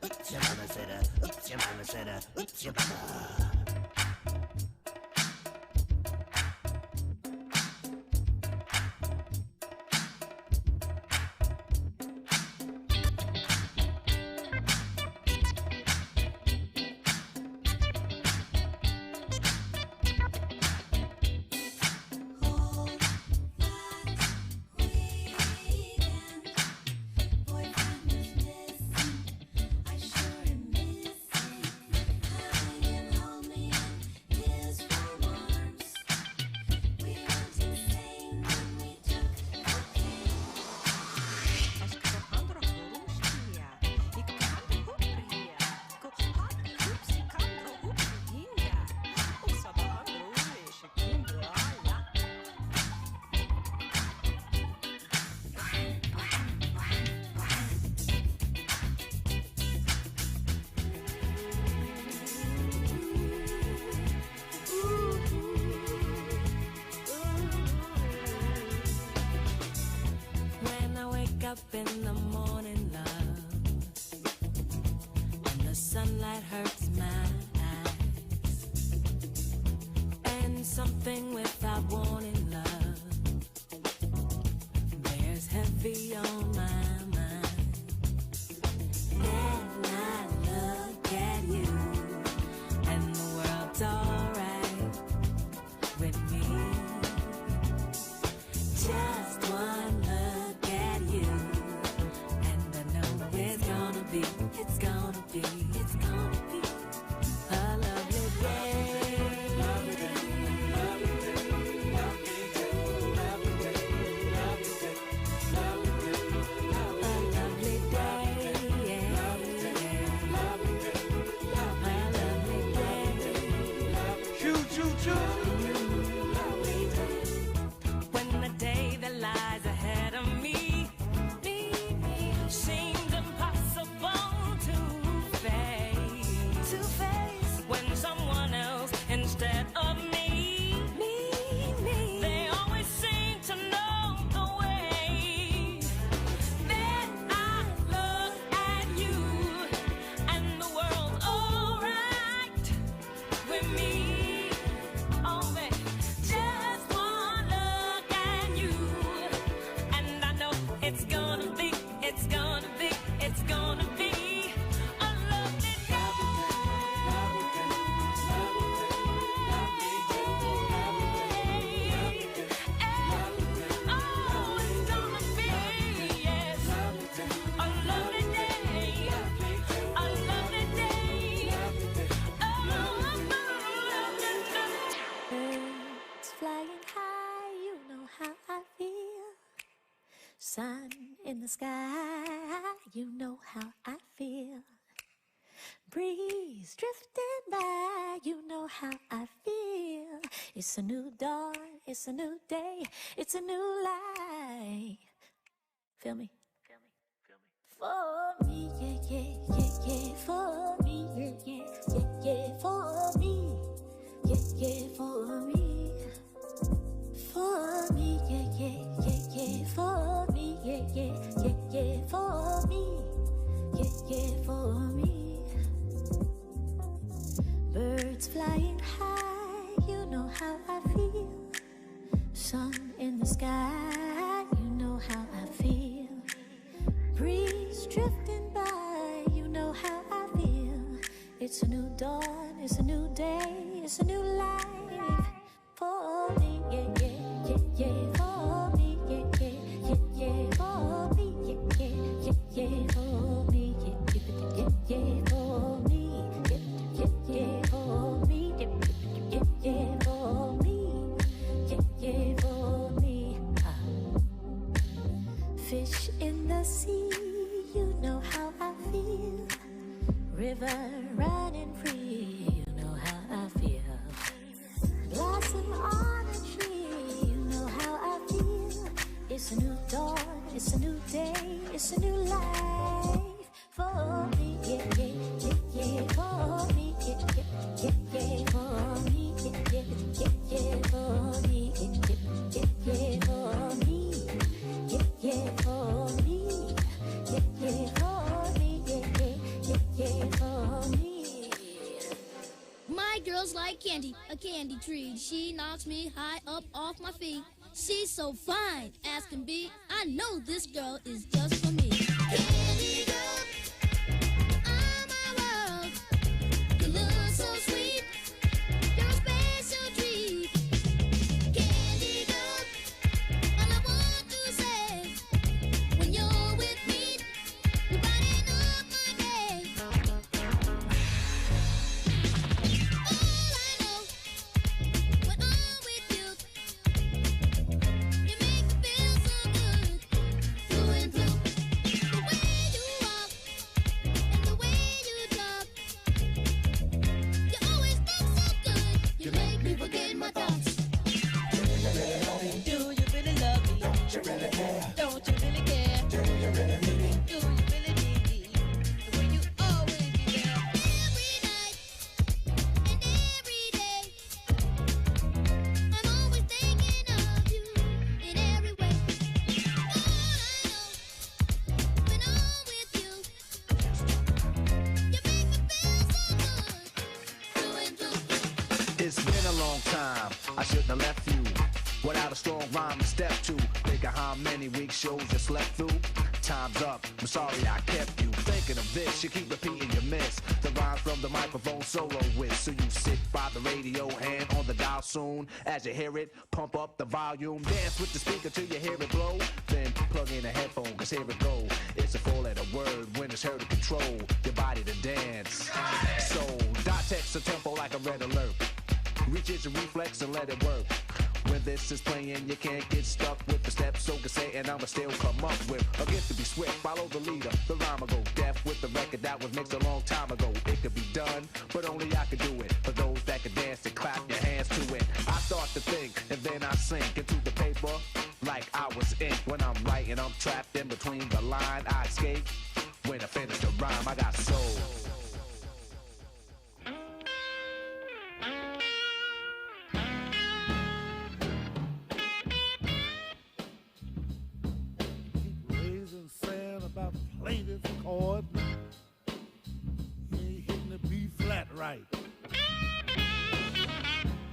oops, your mama said oops, your mama said oops, your mama. Up in the morning, love, and the sunlight hurts my eyes, and something without warning, love, bears heavy on my mind. And I look at you, and the world's alright with me. Just one look at you, and I know it's gonna be a lovely day. Sun in the sky, you know how I feel. Breeze drifting by, you know how I feel. It's a new dawn, it's a new day, it's a new life. Feel me? Feel me? Feel me? For me, yeah, yeah, yeah, yeah. For me, yeah, yeah, yeah, yeah. For me, yeah, yeah, for me. For me, yeah, yeah, yeah, yeah. For me, yeah, yeah, yeah, yeah. For me, yeah, yeah, for me. Birds flying high, you know how I feel. Sun in the sky, you know how I feel. Breeze drifting by, you know how I feel. It's a new dawn, it's a new day, it's a new life. For me, yeah, yeah, yeah, yeah. For me, yeah, yeah, yeah, yeah. For me, yeah, yeah, yeah, yeah. For me, yeah, yeah, yeah, yeah. For me, yeah, yeah, yeah. For me, yeah, yeah, yeah. For me, yeah, yeah. For me. Fish in the sea, you know how I feel. River running free, you know how I feel. Blossom on a tree, you know how I feel. It's a new dawn, it's a new day, it's a new life. For me, yeah, yeah, yeah, yeah. For me, yeah, yeah, yeah, yeah. For me, yeah, yeah, yeah, yeah. For me, yeah, yeah, yeah, yeah. For me, yeah, yeah, for me, yeah, yeah, for me, yeah, yeah, candy tree. She knocks me high up off my feet. She's so fine as can be. I know this girl is just for me. Candy girl, oh my world. You look so sweet. You're a special treat. Candy girl, all I want to say, when you're with me, you brighten up my day. All I know, when I'm with you, you make me feel so good, through and through. The way you walk and the way you talk, you always look so good. You make me forget my thoughts. Do you really love me? Don't you really care? Don't you really care? Do you really need me? Do you really need me? The way you always be there. Every night and every day, I'm always thinking of you in every way. All I know, when I'm with you, you make me feel so good, through and through. It's been a long time, I shouldn't have left you without a strong rhyme to step to. Think of how many weeks shows you slept through. Time's up, I'm sorry I kept you thinking of this. You keep repeating your miss the rhymes from the microphone solo with. So you sit by the radio, hand on the dial soon. As you hear it, pump up the volume. Dance with the speaker till you hear it blow. Then plug in a headphone, cause here it go. It's a four-letter word when it's heard to control your body to dance. So dot text a tempo like a red alert. Reach your reflex and let it work. When this is playing, you can't get stuck with the steps, so can say, and I'ma still come up with a gift to be swift. Follow the leader, the rhyme will go deaf with the record that was mixed a long time ago. It could be done, but only I could do it. For those that can dance and clap your hands to it. I start to think, and then I sink into the paper like I was ink. When I'm writing, I'm trapped in between the line. I escape when I finish the rhyme. I got soul. About play this chord. You ain't hitting the B flat right.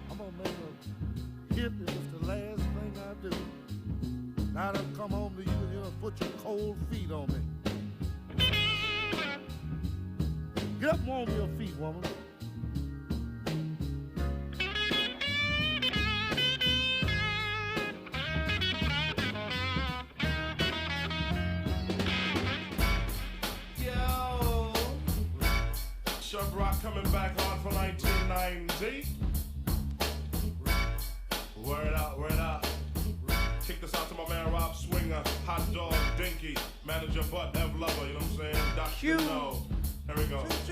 I'm gonna make a hit and it's the last thing I do. Now I done come home to you and you'll put your cold feet on me. Get up and warm your feet, woman. Chubb Rock coming back hard for 1990. Word out, word out. Kick this out to my man Rob Swinger, Hot Dog Dinky, Manager Butt, Ev Lover, you know what I'm saying? Dr. No. Here we go. It's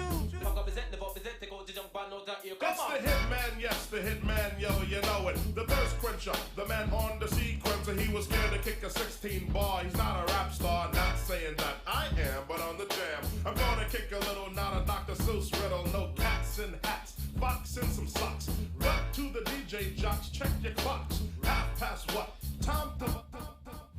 the hitman, yes, the hitman, yo, you know it. The thirst quencher, the man on the sequencer. He was scared to kick a 16 bar. He's not a rap star, not saying that I am, but on the jam. I'm gonna kick a little, not a Dr. Seuss riddle. No cats in hats, fox in some socks. But to the DJ jocks, check your clocks. 1/2 what? Time to...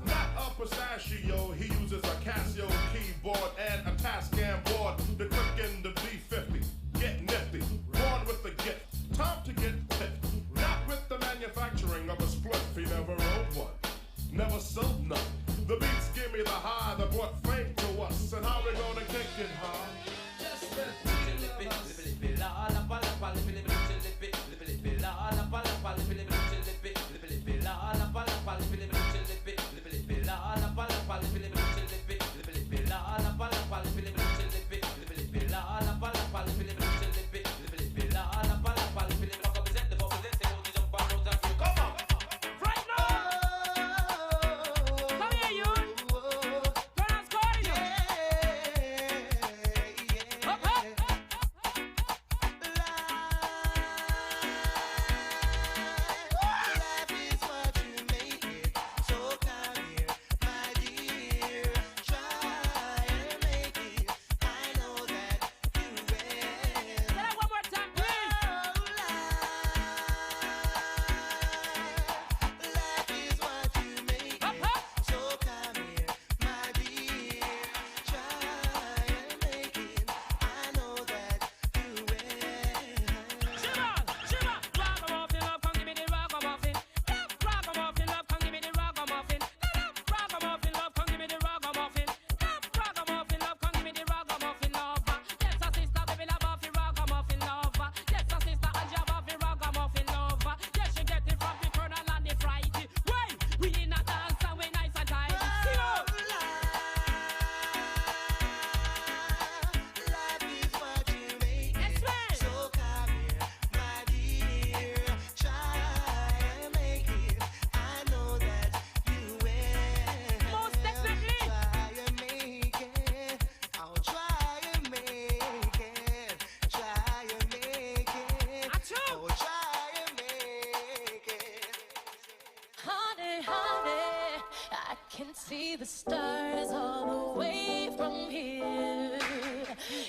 Not a pistachio, he uses a Casio keyboard and a Tascam board. The click in the B50, get nifty, born with the gift, time to get picked. Not with the manufacturing of a spliff, he never wrote one, never sold none. The beats give me the high that brought fame to us, and how we gonna kick it, huh? Just let can see the stars all the way from here.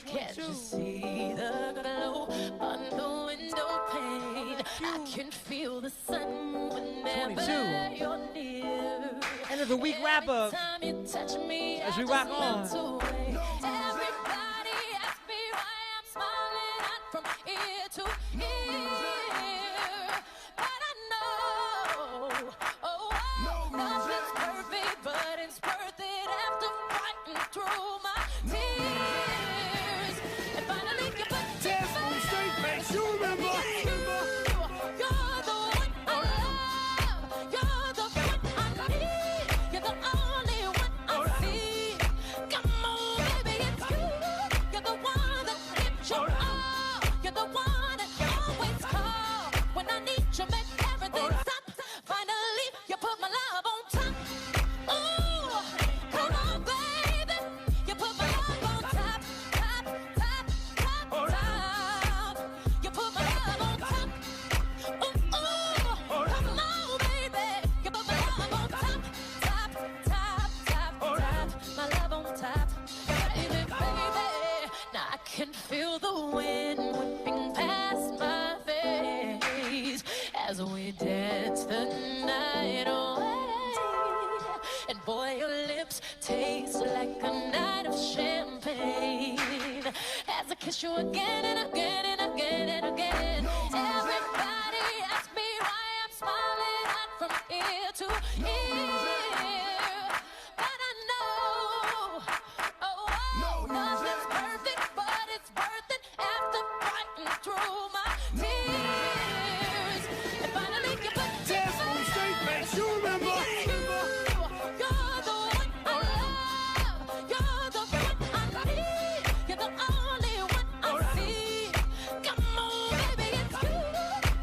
Can't you see the glow on the window pane? I can feel the sun whenever 22. you're near. End of the week wrap up. Time you touch me, As I we just rock melt on. away. Everybody asks me why I'm smiling out from ear to ear. But I know, nothing's perfect, but it's worth it after fighting through my tears. And finally you put Dance on the stage, man. You remember. You're the one I love. You're the one I need. You're the only one I see. Come on, baby, it's you. You're the one that gives your all. You're the one that always call when I need you. Make everything stop. Finally, you put my love on top. Ooh, come on, baby. You put my love on top, top, top, top, top. You put my love on top. Ooh, come on, baby. You put my love on top, top, top, top, top. My love on top, baby, baby. Now I can feel the wind whipping past my face as we dance the night away. And boy, your lips taste like a night of champagne as I kiss you again and again and again and again. Everybody asks me why I'm smiling out from ear to ear. But I know, nothing's perfect, but it's worth it after fighting through my tears. And finally you put Dance on the stage, man. You remember. You're the one I love. You're the one I need. You're the only one I see. Come on, baby, it's you.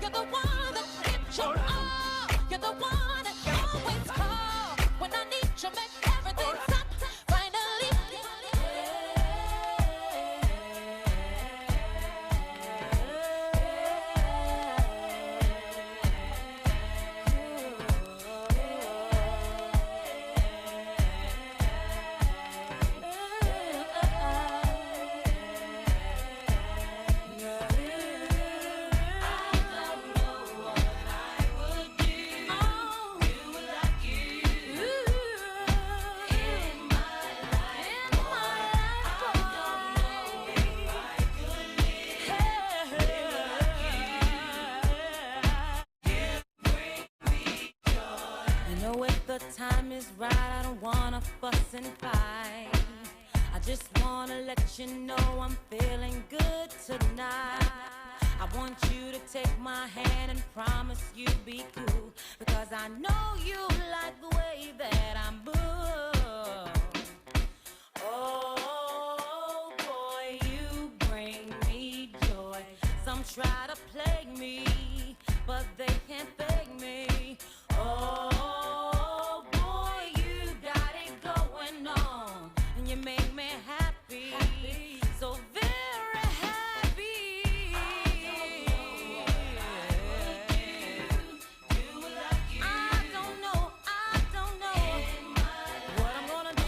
You're the one that gives your all. You're the one that always call when I need you. Make everything stop. Finally. You know if the time is right, I don't wanna fuss and fight. I just wanna let you know I'm feeling good tonight. I want you to take my hand and promise you'll be cool, because I know you like the way that I'm moved. Oh boy, you bring me joy. Some try to plague me, but they can't fake me. Oh boy, you got it going on, and you make me happy, so very happy. I don't know what I'm gonna do.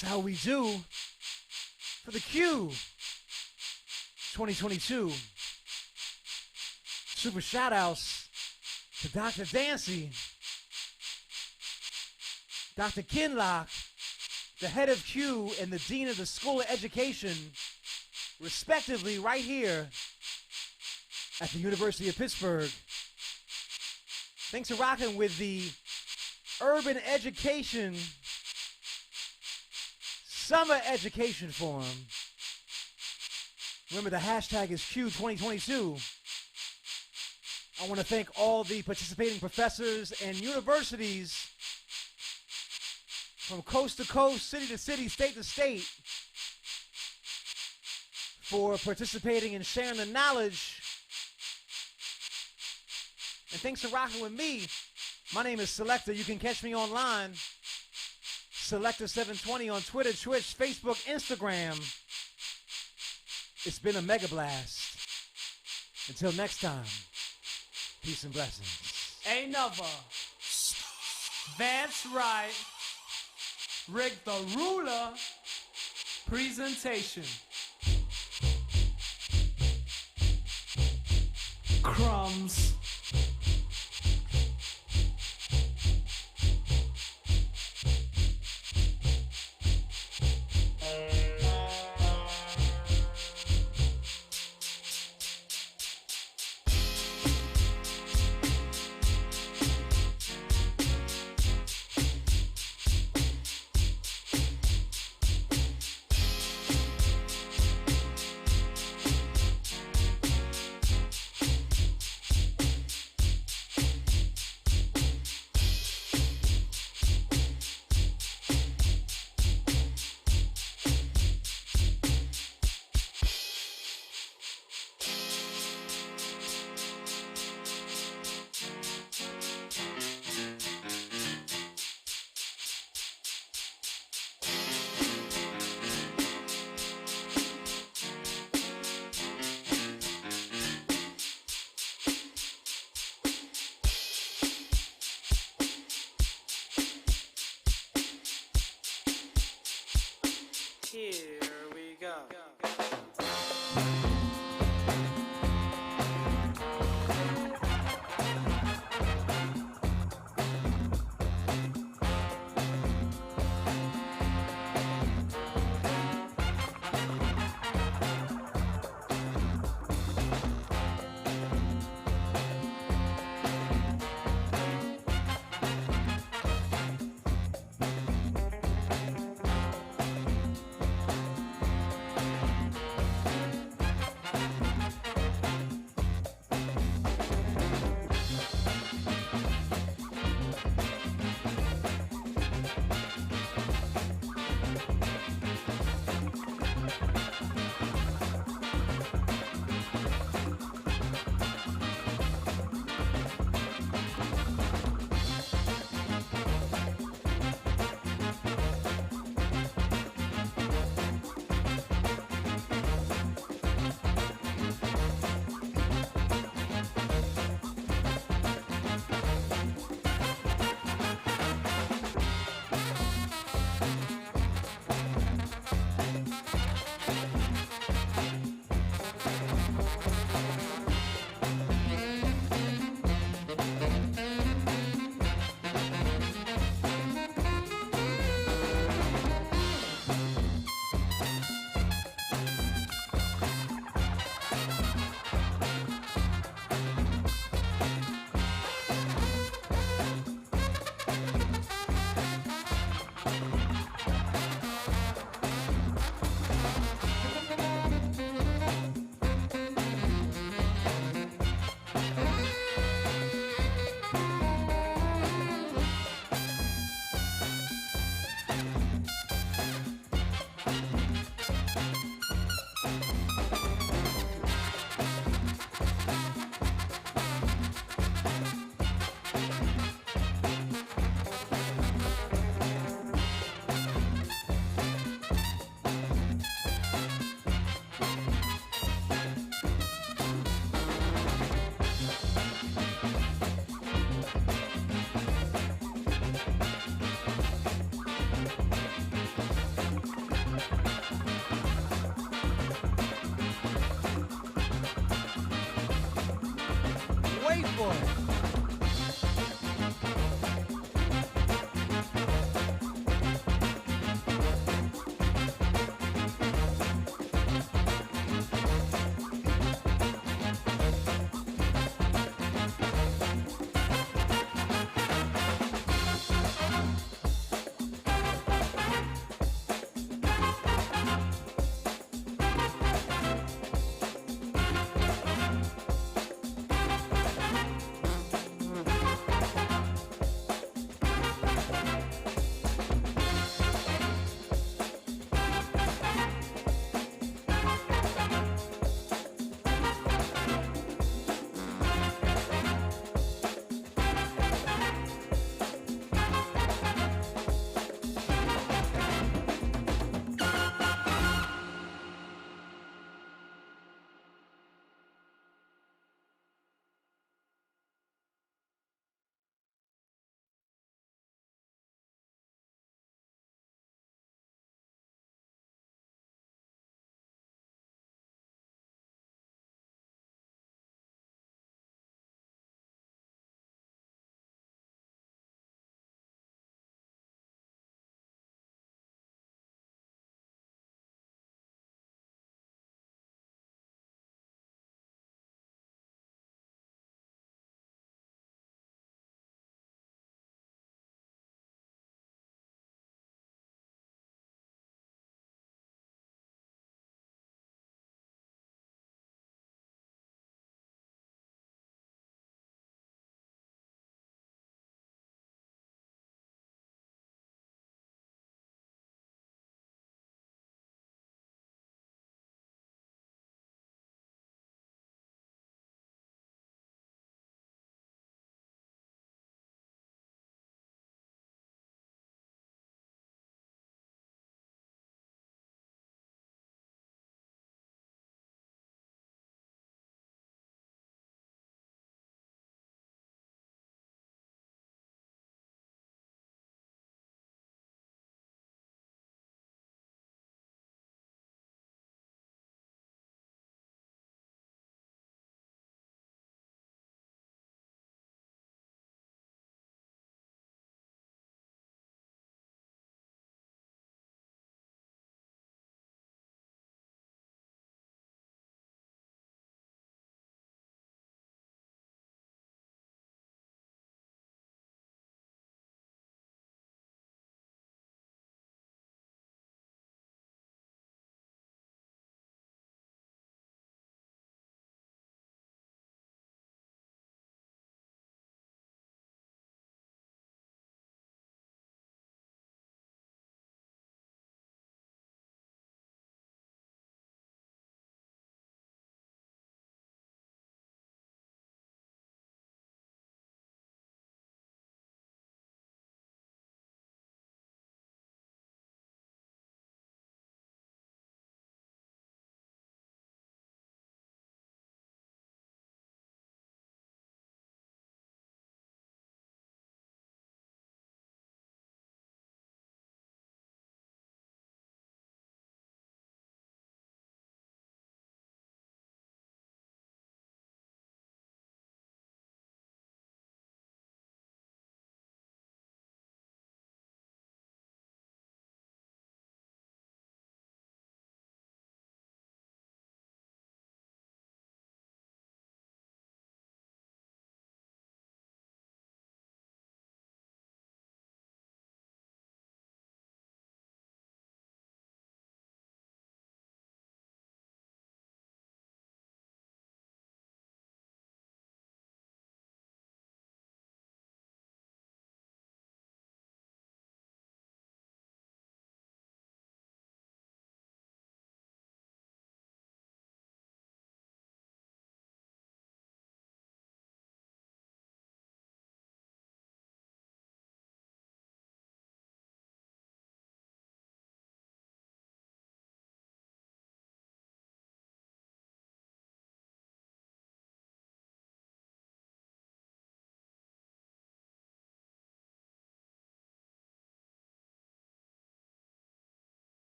That's how we do for the Q 2022. Super shout outs to Dr. Dancy, Dr. Kinlock, the head of Q and the dean of the School of Education, respectively, right here at the University of Pittsburgh. Thanks for rocking with the Urban Education Summer Education Forum. Remember, the hashtag is Q2022. I want to thank all the participating professors and universities from coast to coast, city to city, state to state for participating and sharing the knowledge. And thanks for rocking with me. My name is Selector. You can catch me online. Selector720 on Twitter, Twitch, Facebook, Instagram. It's been a mega blast. Until next time, peace and blessings. Another. That's right. Rick the Ruler presentation. Crumbs. Here we go. wait for it.